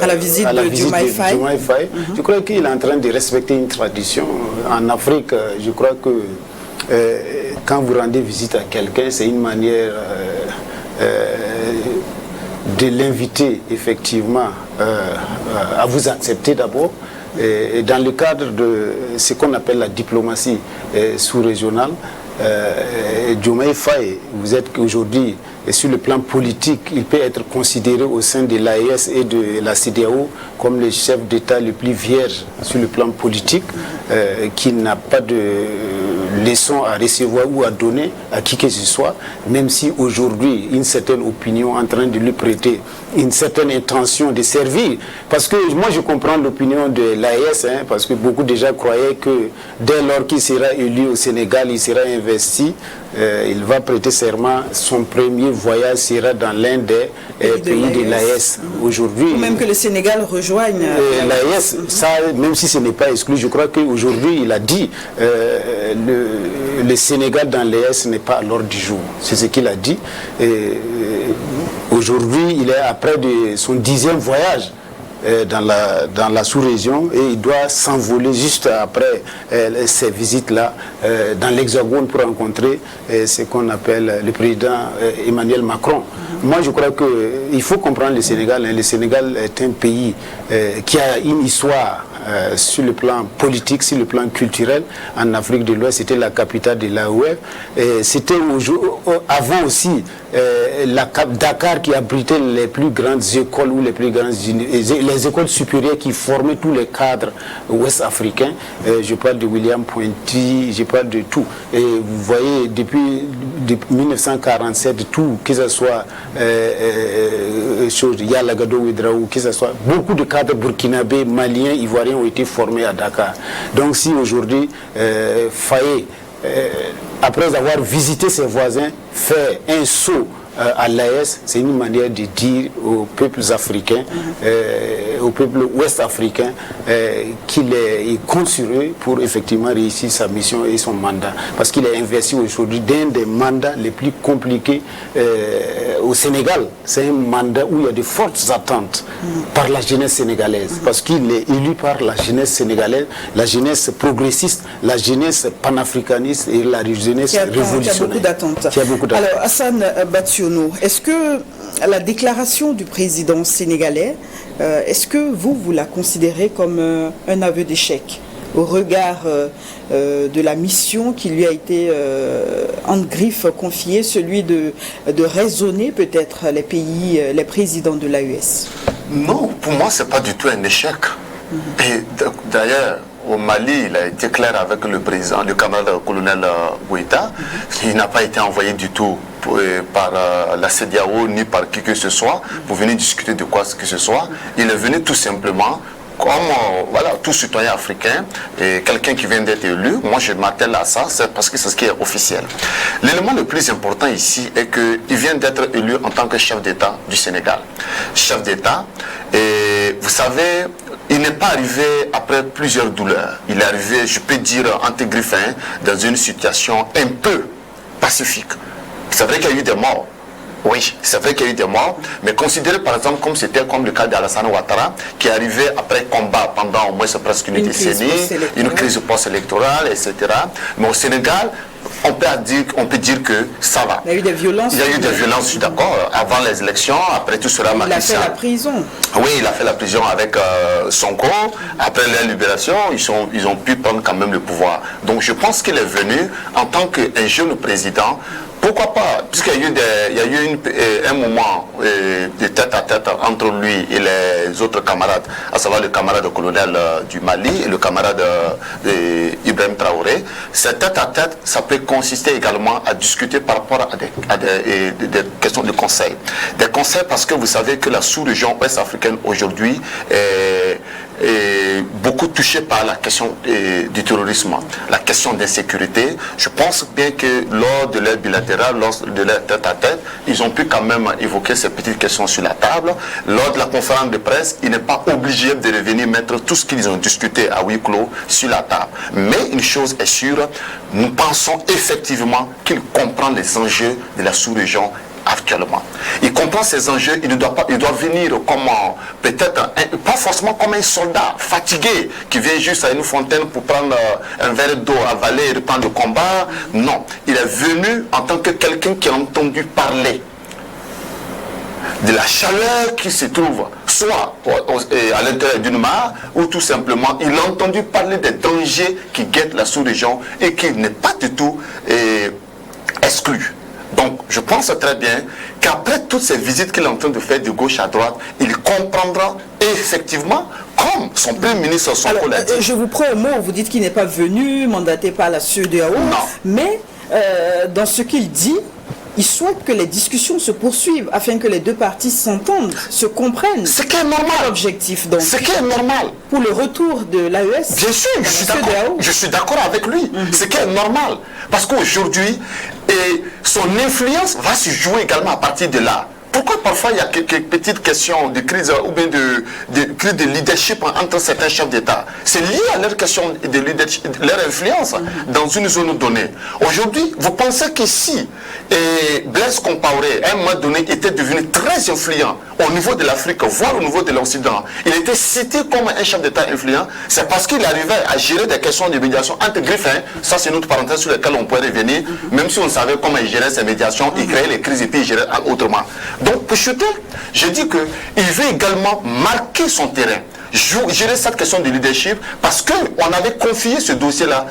à la visite de Diomaye Faye. Je crois qu'il est en train de respecter une tradition. En Afrique, je crois que quand vous rendez visite à quelqu'un, c'est une manière de l'inviter effectivement à vous accepter d'abord. Et dans le cadre de ce qu'on appelle la diplomatie sous-régionale, Diomaye Faye, vous êtes aujourd'hui sur le plan politique, il peut être considéré au sein de l'AES et de la CEDEAO comme le chef d'État le plus vierge sur le plan politique, qui n'a pas de leçon à recevoir ou à donner à qui que ce soit, même si aujourd'hui une certaine opinion est en train de lui prêter une certaine intention de servir. Parce que moi je comprends l'opinion de l'AES, parce que beaucoup déjà croyaient que dès lors qu'il sera élu au Sénégal, il sera investi, il va prêter serment, son premier voyage sera dans l'un des pays de l'AES. Aujourd'hui, ou même que le Sénégal rejoigne l'AES, ça, même si ce n'est pas exclu, je crois qu'aujourd'hui il a dit le Sénégal dans l'AES n'est pas à l'ordre du jour. C'est ce qu'il a dit. Aujourd'hui, il est après son 10e voyage dans la sous-région et il doit s'envoler juste après ces visites-là dans l'Hexagone pour rencontrer ce qu'on appelle le président Emmanuel Macron. Moi, je crois qu'il faut comprendre le Sénégal. Le Sénégal est un pays qui a une histoire sur le plan politique, sur le plan culturel. En Afrique de l'Ouest, c'était la capitale de l'AOF. C'était avant aussi Dakar qui abritait les plus grandes écoles ou les plus grandes les écoles supérieures qui formaient tous les cadres ouest-africains. Je parle de William Pointy, je parle de tout. Et vous voyez, depuis 1947, tout, que ce soit Yalagado Ouedraogo, que ce soit beaucoup de cadres burkinabés, maliens, ivoiriens ont été formés à Dakar. Donc si aujourd'hui Faye, après avoir visité ses voisins, fait un saut à l'AES, c'est une manière de dire aux peuples africains, aux peuples ouest-africains, qu'il est conçu pour effectivement réussir sa mission et son mandat. Parce qu'il est investi aujourd'hui d'un des mandats les plus compliqués au Sénégal. C'est un mandat où il y a de fortes attentes par la jeunesse sénégalaise. Parce qu'il est élu par la jeunesse sénégalaise, la jeunesse progressiste, la jeunesse panafricaniste et la jeunesse révolutionnaire. Qui a beaucoup d'attentes. Alors, Hassan Bationo, est-ce que la déclaration du président sénégalais, est-ce que vous la considérez comme un aveu d'échec au regard de la mission qui lui a été en griffe confiée, celui de raisonner peut-être les présidents de l'AES? Non, pour moi, ce n'est pas du tout un échec. Et d'ailleurs, au Mali, il a été clair avec le président, le camarade colonel Bouita. Il n'a pas été envoyé du tout par la CEDEAO ni par qui que ce soit pour venir discuter de quoi que ce soit. Il est venu tout simplement comme voilà, tout citoyen africain et quelqu'un qui vient d'être élu. Moi je m'attelle à ça, c'est parce que c'est ce qui est officiel. L'élément le plus important ici est qu'il vient d'être élu en tant que chef d'État du Sénégal. Chef d'État, et vous savez, il n'est pas arrivé après plusieurs douleurs. Il est arrivé, je peux dire, entre griffins, dans une situation un peu pacifique. C'est vrai qu'il y a eu des morts. Oui, c'est vrai qu'il y a eu des morts, mais considérez par exemple comme c'était comme le cas d'Alassane Ouattara, qui est arrivé après combat pendant au moins presque une décennie, une crise post-électorale, etc. Mais au Sénégal, on peut dire que ça va. Il y a eu des violences. Il y a eu des violences, je suis d'accord, avant les élections, après tout cela. Il a fait la prison. Oui, il a fait la prison avec Sonko. Après la libération, ils ont pu prendre quand même le pouvoir. Donc je pense qu'il est venu en tant qu'un jeune président. Pourquoi pas? Puisqu'il y a eu un moment de tête à tête entre lui et les autres camarades, à savoir le camarade colonel du Mali et le camarade Ibrahim Traoré. Cette tête à tête, ça peut consister également à discuter par rapport à des questions de conseil. Des conseils parce que vous savez que la sous-région ouest-africaine aujourd'hui est beaucoup touchée par la question du terrorisme, la question d'insécurité. Je pense bien que lors de l'aide bilatérale, lors de leur tête-à-tête, ils ont pu quand même évoquer ces petites questions sur la table. Lors de la conférence de presse, il n'est pas obligé de revenir mettre tout ce qu'ils ont discuté à huis clos sur la table. Mais une chose est sûre, nous pensons effectivement qu'il comprend les enjeux de la sous-région actuellement. Il comprend ces enjeux, il doit venir comme peut-être, pas forcément comme un soldat fatigué qui vient juste à une fontaine pour prendre un verre d'eau, avaler et reprendre le combat. Non, il est venu en tant que quelqu'un qui a entendu parler de la chaleur qui se trouve soit à l'intérieur d'une mare ou tout simplement il a entendu parler des dangers qui guettent la sous-région et qui n'est pas du tout exclu. Donc, je pense très bien qu'après toutes ces visites qu'il est en train de faire de gauche à droite, il comprendra effectivement, comme son premier ministre Sonko l'a dit. Je vous prends au mot, vous dites qu'il n'est pas venu, mandaté par la CEDEAO, mais dans ce qu'il dit, il souhaite que les discussions se poursuivent afin que les deux parties s'entendent, se comprennent. Ce qui est normal. L'objectif, donc. Ce qui est normal. Pour le retour de l'AES. Bien sûr, je suis d'accord avec lui. Ce qui est normal. Parce qu'aujourd'hui, son influence va se jouer également à partir de là. Pourquoi parfois il y a quelques petites questions de crise ou bien de crise de leadership entre certains chefs d'État? C'est lié à leur question de leadership, leur influence dans une zone donnée. Aujourd'hui, vous pensez que si Blaise Compaoré, à un moment donné, était devenu très influent au niveau de l'Afrique, voire au niveau de l'Occident, il était cité comme un chef d'État influent, c'est parce qu'il arrivait à gérer des questions de médiation entre griffins. Ça, c'est une autre parenthèse sur laquelle on pourrait revenir, même si on savait comment il gérait ces médiations, il créait les crises et puis il gérait autrement. Donc, pour chuter, je dis qu'il veut également marquer son terrain, gérer cette question de leadership, parce qu'on avait confié ce dossier-là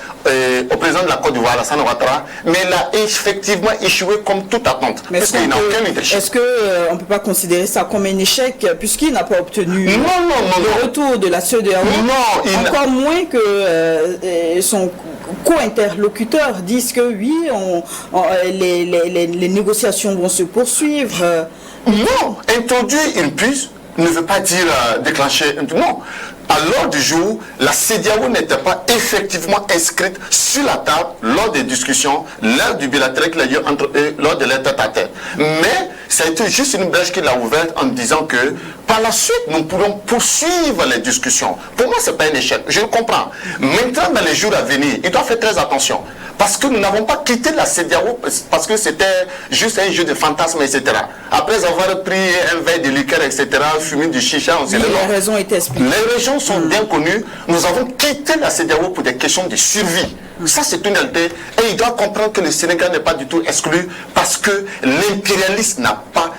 au président de la Côte d'Ivoire, Alassane Ouattara, mais il a effectivement échoué comme toute attente. Est-ce qu'il n'a aucun leadership? Est-ce qu'on ne peut pas considérer ça comme un échec, puisqu'il n'a pas obtenu le retour de la CEDEAO? Encore moins que son co-interlocuteurs disent que oui, les négociations vont se poursuivre. Non, introduire une puce ne veut pas dire déclencher. Non. À l'ordre du jour, la CEDEAO n'était pas effectivement inscrite sur la table lors des discussions, lors du bilatéral qu'il a eu entre eux, lors de leur tête-à-tête. Mais ça a été juste une brèche qu'il a ouverte en disant que par la suite, nous pourrons poursuivre les discussions. Pour moi, ce n'est pas un échec. Je le comprends. Maintenant, dans les jours à venir, il doit faire très attention. Parce que nous n'avons pas quitté la CEDEAO parce que c'était juste un jeu de fantasmes, etc. Après avoir pris un verre de liqueur, etc., fumé du chicha, on s'est dit les raisons étaient expliquées. Les raisons sont bien connues. Nous avons quitté la CEDEAO pour des questions de survie. Ça, c'est une réalité. Et il doit comprendre que le Sénégal n'est pas du tout exclu parce que l'impérialisme n'a pas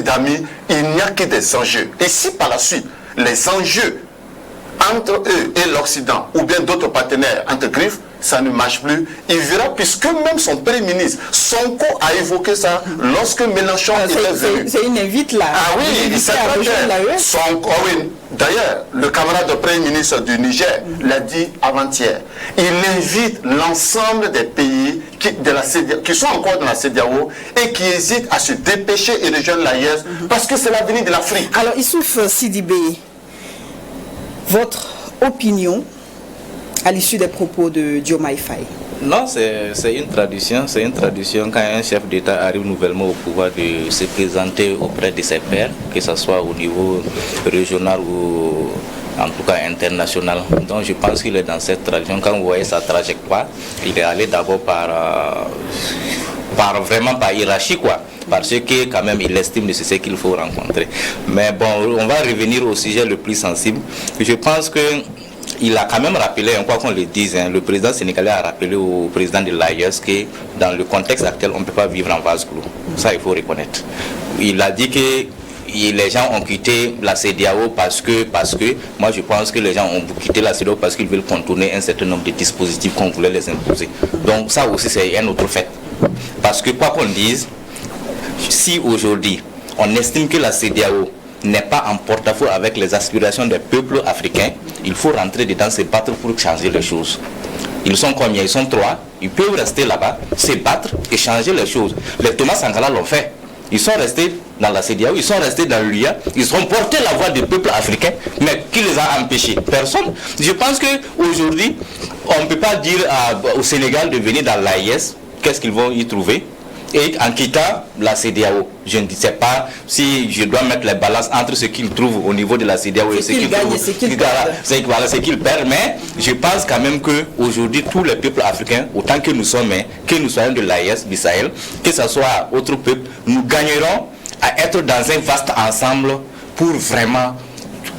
d'amis. Il n'y a que des enjeux. Et si par la suite, les enjeux entre eux et l'Occident, ou bien d'autres partenaires entre griffes, ça ne marche plus. Il verra, puisque même son premier ministre, Sonko a évoqué ça lorsque Mélenchon était venu. C'est une invite là. Ah oui, il s'est Sonko, oui. D'ailleurs, le camarade de premier ministre du Niger l'a dit avant-hier. Il invite l'ensemble des pays qui sont encore dans la CEDEAO et qui hésitent à se dépêcher et rejoindre l'AES parce que c'est l'avenir de l'Afrique. Alors, Issouf Sidibé, votre opinion à l'issue des propos de Diomaye Faye? Non, c'est une tradition. C'est une tradition quand un chef d'État arrive nouvellement au pouvoir de se présenter auprès de ses pairs, que ce soit au niveau régional ou en tout cas international. Donc je pense qu'il est dans cette tradition. Quand vous voyez sa trajectoire, il est allé d'abord vraiment par hiérarchie, quoi. Parce que quand même il estime de ce qu'il faut rencontrer. Mais bon, on va revenir au sujet le plus sensible. Je pense que il a quand même rappelé, quoi qu'on le dise, le président sénégalais a rappelé au président de l'AES que dans le contexte actuel, on ne peut pas vivre en vase clos. Ça, il faut reconnaître. Il a dit que les gens ont quitté la CEDEAO parce que moi je pense que les gens ont quitté la CEDEAO parce qu'ils veulent contourner un certain nombre de dispositifs qu'on voulait les imposer. Donc ça aussi c'est un autre fait. Parce que quoi qu'on dise, si aujourd'hui on estime que la CEDEAO n'est pas en porte-à-faux avec les aspirations des peuples africains, il faut rentrer dedans, se battre pour changer les choses. Ils sont combien? Ils sont 3. Ils peuvent rester là-bas, se battre et changer les choses. Les Thomas Sankara l'ont fait. Ils sont restés dans la CEDEAO, ils sont restés dans l'UA, ils ont porté la voix des peuples africains, mais qui les a empêchés? Personne. Je pense qu'aujourd'hui, on ne peut pas dire au Sénégal de venir dans l'AES, qu'est-ce qu'ils vont y trouver? Et en quittant la CEDEAO, je ne sais pas si je dois mettre les balances entre ce qu'ils trouvent au niveau de la CEDEAO et ce qu'ils trouvent, ce qu'ils perdent. Mais je pense quand même qu'aujourd'hui, tous les peuples africains, autant que nous sommes, que nous soyons de l'AES, du Sahel, que ce soit autre peuple, nous gagnerons à être dans un vaste ensemble pour vraiment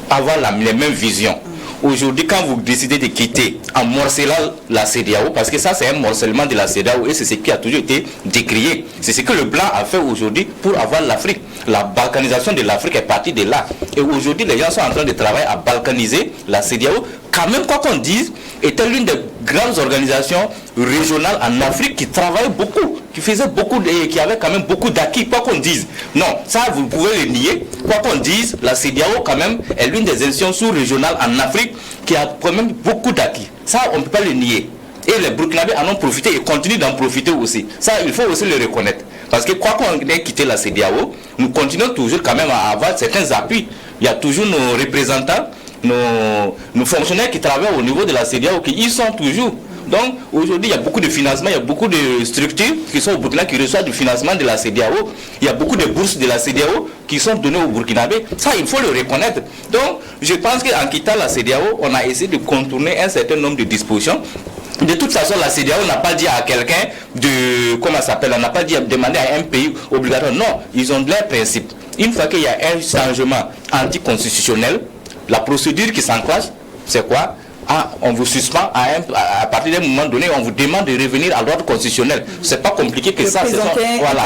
avoir les mêmes visions. Aujourd'hui, quand vous décidez de quitter en morcelant la CEDEAO, parce que ça c'est un morcellement de la CEDEAO et c'est ce qui a toujours été décrié. C'est ce que le blanc a fait aujourd'hui pour avoir l'Afrique. La balkanisation de l'Afrique est partie de là. Et aujourd'hui, les gens sont en train de travailler à balkaniser la CEDEAO. Quand même, quoi qu'on dise, était l'une des grandes organisations régionales en Afrique qui travaillait beaucoup, qui faisait beaucoup, qui avait quand même beaucoup d'acquis, quoi qu'on dise. Non, ça vous pouvez le nier. Quoi qu'on dise, la CEDEAO quand même est l'une des institutions sous-régionales en Afrique qui a quand même beaucoup d'acquis. Ça, on ne peut pas le nier. Et les Burkinabés en ont profité et continuent d'en profiter aussi. Ça, il faut aussi le reconnaître. Parce que quoi qu'on ait quitté la CEDEAO, nous continuons toujours quand même à avoir certains appuis. Il y a toujours nos représentants, nos fonctionnaires qui travaillent au niveau de la CEDEAO, qui y sont toujours. Donc aujourd'hui, il y a beaucoup de financement, il y a beaucoup de structures qui sont au Burkina qui reçoivent du financement de la CEDEAO. Il y a beaucoup de bourses de la CEDEAO qui sont données aux Burkinabés. Ça, il faut le reconnaître. Donc je pense qu'en quittant la CEDEAO, on a essayé de contourner un certain nombre de dispositions. De toute façon, la CEDEAO n'a pas dit à quelqu'un de, comment ça s'appelle, on n'a pas dit à demander à un pays obligatoire. Non, ils ont leurs principes. Une fois qu'il y a un changement anticonstitutionnel, la procédure qui s'enclenche, c'est quoi? On vous suspend à partir d'un moment donné, on vous demande de revenir à l'ordre constitutionnel. C'est pas compliqué que ça. Voilà,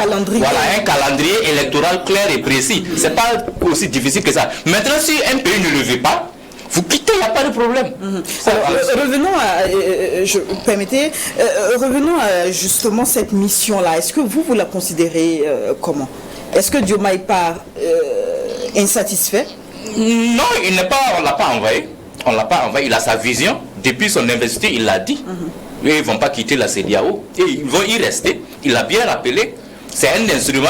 un calendrier électoral clair et précis. C'est pas aussi difficile que ça. Maintenant, si un pays ne le veut pas, vous quittez, il n'y a pas de problème. Alors, revenons revenons à justement cette mission-là. Est-ce que vous la considérez comment? Est-ce que Diomaye part insatisfait? Non, on ne l'a pas envoyé. On l'a pas envoyé. Il a sa vision. Depuis son investiture, il l'a dit. Ils ne vont pas quitter la CEDEAO. Et ils vont y rester. Il a bien rappelé. C'est un instrument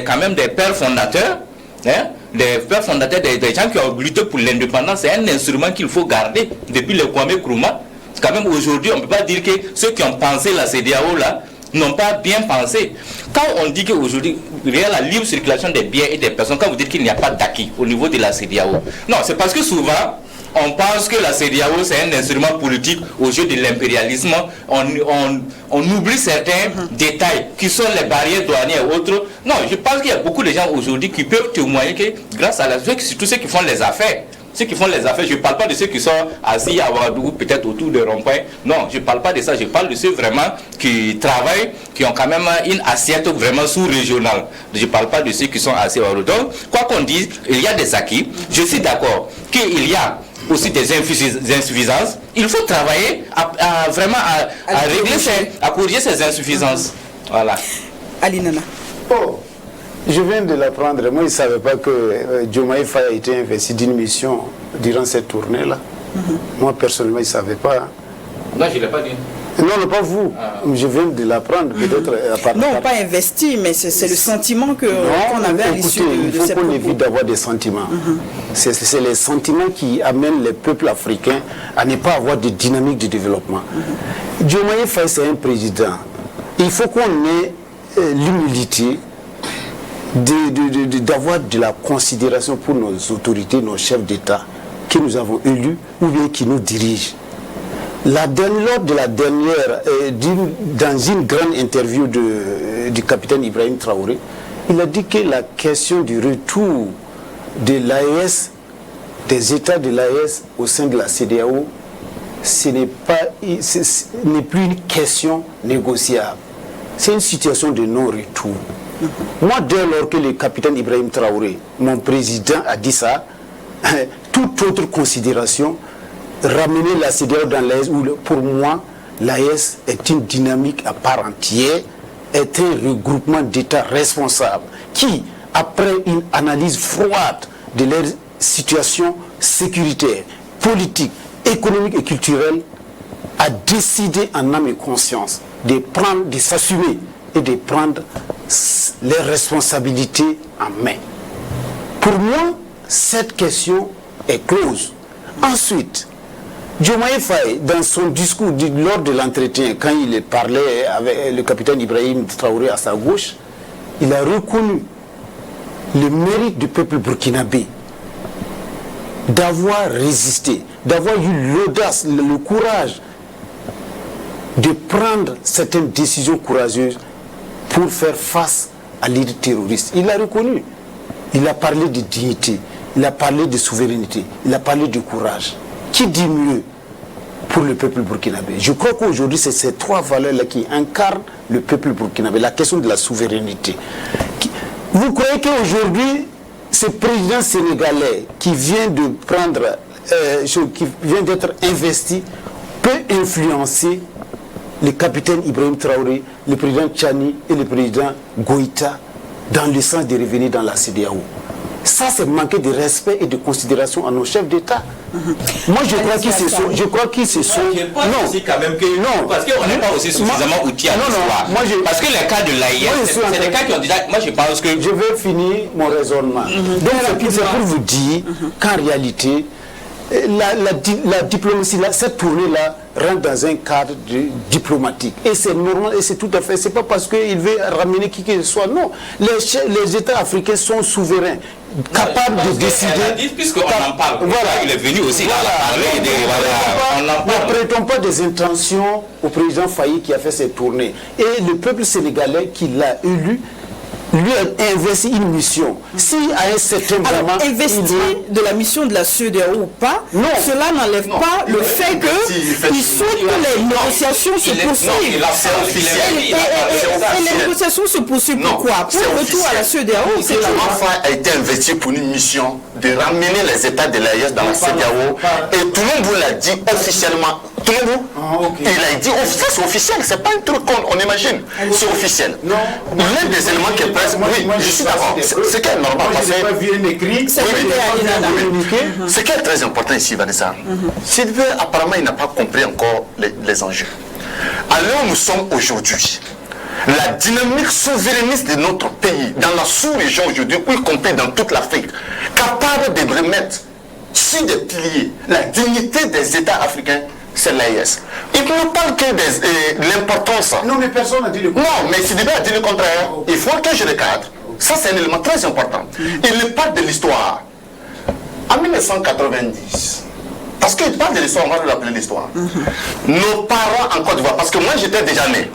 quand même des pères fondateurs. Hein? Des pères fondateurs, des gens qui ont lutté pour l'indépendance. C'est un instrument qu'il faut garder depuis le Kwame Nkrumah. Quand même aujourd'hui, on ne peut pas dire que ceux qui ont pensé la CEDEAO là n'ont pas bien pensé. Quand on dit qu'aujourd'hui, il y a la libre circulation des biens et des personnes, quand vous dites qu'il n'y a pas d'acquis au niveau de la CEDEAO, non, c'est parce que souvent, on pense que la CEDEAO c'est un instrument politique au jeu de l'impérialisme. On oublie certains détails qui sont les barrières douanières et autres. Non, je pense qu'il y a beaucoup de gens aujourd'hui qui peuvent témoigner que grâce à surtout ceux qui font les affaires. Ceux qui font les affaires, je ne parle pas de ceux qui sont assis à Ouagadougou, peut-être autour de ronds-points. Non, je ne parle pas de ça. Je parle de ceux vraiment qui travaillent, qui ont quand même une assiette vraiment sous-régionale. Je ne parle pas de ceux qui sont assis à Ouagadougou. Donc, quoi qu'on dise, il y a des acquis. Je suis d'accord qu'il y a aussi des insuffisances. Il faut travailler à corriger ces insuffisances. Voilà. Ali Nana. Oh, je viens de l'apprendre. Moi, je ne savais pas que Diomaye Faye a été investi d'une mission durant cette tournée-là. Moi, personnellement, je ne savais pas. Non, je ne l'ai pas dit. Non, pas vous. Je viens de l'apprendre, peut-être. Non, pas investi, mais c'est le sentiment qu'on avait à l'issue de cette. Il faut qu'on évite d'avoir des sentiments. C'est les sentiments qui amènent les peuples africains à ne pas avoir de dynamique de développement. Diomaye Faye, c'est un président. Il faut qu'on ait l'humilité d'avoir de la considération pour nos autorités, nos chefs d'État que nous avons élus ou bien qui nous dirigent. Lors de la dernière, dans une grande interview du capitaine Ibrahim Traoré, il a dit que la question du retour de l'AES, des États de l'AES au sein de la CEDEAO, ce n'est plus une question négociable. C'est une situation de non-retour. Moi, dès lors que le capitaine Ibrahim Traoré, mon président, a dit ça, toute autre considération, ramener la CEDEAO dans l'AES, pour moi, l'AES est une dynamique à part entière, est un regroupement d'États responsables qui, après une analyse froide de leur situation sécuritaire, politique, économique et culturelle, a décidé en âme et conscience de s'assumer et de prendre les responsabilités en main. Pour moi, cette question est close. Ensuite, Diomaye Faye, dans son discours lors de l'entretien, quand il parlait avec le capitaine Ibrahim Traoré à sa gauche, il a reconnu le mérite du peuple burkinabé d'avoir résisté, d'avoir eu l'audace, le courage de prendre certaines décisions courageuses pour faire face à l'île terroriste. Il l'a reconnu. Il a parlé de dignité, il a parlé de souveraineté, il a parlé de courage. Qui dit mieux pour le peuple burkinabé? Je crois qu'aujourd'hui, c'est ces trois valeurs-là qui incarnent le peuple burkinabé. La question de la souveraineté. Vous croyez qu'aujourd'hui, ce président sénégalais qui vient de prendre, qui vient d'être investi, peut influencer le capitaine Ibrahim Traoré, le président Tchani et le président Goïta dans le sens de revenir dans la CEDEAO? Ça, c'est manquer de respect et de considération à nos chefs d'État. Moi, je crois qu'ils se sont... Je pense aussi quand même que... Non. Parce qu'on n'est pas aussi suffisamment outillés à l'histoire. Parce que les cas de l'AIS, c'est des cas qui ont déjà... Moi, je pense que... Je vais finir mon raisonnement. Donc, c'est pour vous dire qu'en réalité, la diplomatie, cette tournée-là, rentre dans un cadre diplomatique. Et c'est normal, et c'est tout à fait... C'est pas parce qu'il veut ramener qui que ce soit. Non. Les États africains sont souverains, capables de décider... Puisqu'on en parle, voilà. Il est venu aussi Ne prêtons pas des intentions au président Faye qui a fait cette tournée. Et le peuple sénégalais qui l'a élu, lui a investi une mission. Si à un certain moment... investir de la mission de la CEDEAO ou pas, cela n'enlève pas le fait qu'il souhaite que les négociations se poursuivent. Et les négociations se poursuivent pourquoi? Pour le retour à la CEDEAO. Faye a été investi pour une mission de ramener les États de l'AES dans la CEDEAO. Et tout le monde vous l'a dit officiellement. Tout le monde, il a dit, ça c'est officiel, c'est pas un truc qu'on imagine, c'est officiel. L'un des éléments qui est presque, oui, je suis d'accord, c'est qui est normal. Ce qui est très important ici, Vanessa, Sylvain, apparemment, il n'a pas compris encore les enjeux. À l'heure où nous sommes aujourd'hui, la dynamique souverainiste de notre pays, dans la sous-région aujourd'hui, y compris dans toute l'Afrique, capable de remettre sur des piliers la dignité des États africains, c'est l'AES. Il ne parle que de l'importance. Non, mais personne n'a dit le contraire. Non, mais Sidibé a dit le contraire. Il faut que je le cadre. Ça, c'est un élément très important. Il parle de l'histoire. En 1990, parce qu'il parle de l'histoire, on va l'appeler l'histoire. Nos parents en Côte d'Ivoire, parce que moi j'étais déjà né,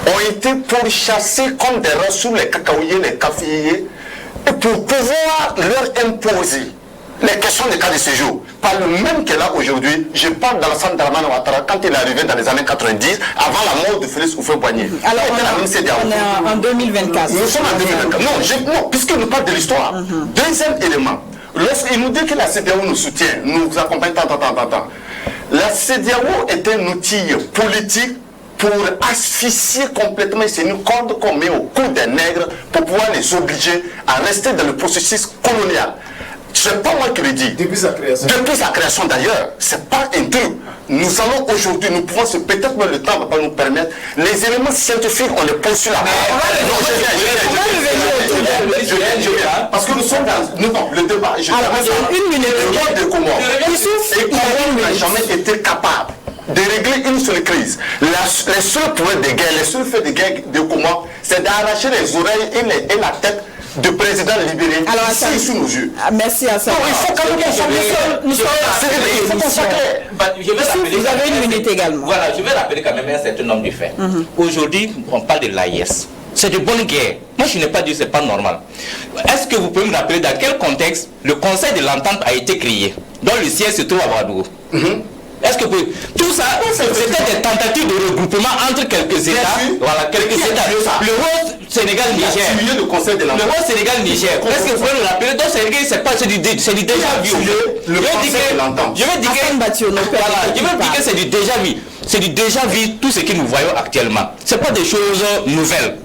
ont été pourchassés comme des rats sous les cacaoyers, les caféiers, et pour pouvoir leur imposer les questions des cas de séjour, par le même qu'elle a aujourd'hui. Je parle d'Alassane Dramane Ouattara quand il est arrivé dans les années 90, avant la mort de Félix Houphouët-Boigny. Alors, on est en 2024. Nous sommes en 2024. Non, puisqu'il nous parle de l'histoire. Deuxième élément, lorsqu'il nous dit que la CEDEAO nous soutient, nous accompagne tant. La CEDEAO est un outil politique pour asphyxier complètement, c'est une corde qu'on met au cou des nègres pour pouvoir les obliger à rester dans le processus colonial. C'est pas moi qui le dis. Depuis sa création. Depuis sa création d'ailleurs. C'est pas un truc. Nous allons aujourd'hui, nous pouvons, peut-être même le temps va pas nous permettre, les éléments scientifiques, on les pose sur la table. Je viens. Parce que nous sommes dans le débat. Une minute. Le droit de Comores. Et Comores n'a jamais été capable de régler une seule crise. Les seuls problèmes de guerre, les seuls faits de guerre de Comores, c'est d'arracher les oreilles et la tête de président libéré ici sous nos yeux. Merci à ça. Il faut qu'on soit clair. Vous avez une minute également. Voilà, je vais rappeler quand même un certain nombre de faits. Aujourd'hui, on parle de l'AIS. C'est de bonne guerre. Moi, je n'ai pas dit que ce n'est pas normal. Est-ce que vous pouvez me rappeler dans quel contexte le Conseil de l'Entente a été créé, dont le siège se trouve à Ouagadougou? Est-ce que tout ça, c'était des tentatives de regroupement entre quelques États. Voilà, quelques États. Le Rose Sénégal-Niger. Le Conseil de l'Entente. Le Rose Sénégal-Niger. Est-ce que vous pouvez me rappeler? Donc, c'est du déjà vu. Le Conseil de l'Entente. Je vais dire que c'est du déjà vu. C'est du déjà vu tout ce que nous voyons actuellement. Ce n'est pas des choses nouvelles.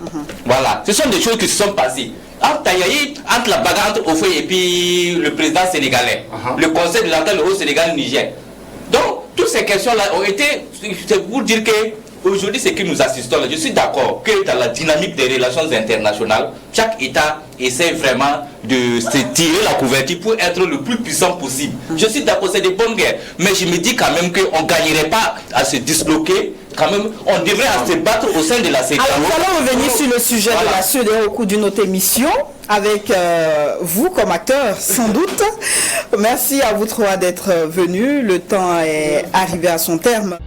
Voilà. Ce sont des choses qui se sont passées. Entre la bagarre entre Ofoy et puis le président sénégalais. Le Conseil de l'Entente, le Rose Sénégal-Niger. Donc, toutes ces questions-là ont été, c'est pour dire que aujourd'hui, c'est que nous assistons là. Je suis d'accord que dans la dynamique des relations internationales, chaque État essaie vraiment de se tirer la couverture pour être le plus puissant possible. Je suis d'accord, c'est des bonnes guerres. Mais je me dis quand même qu'on ne gagnerait pas à se disloquer. Quand même, on devrait se battre au sein de la CEDEAO. Alors, nous allons revenir sur le sujet de la CEDEAO au cours d'une autre émission, avec vous comme acteur, sans doute. Merci à vous trois d'être venus. Le temps est arrivé à son terme.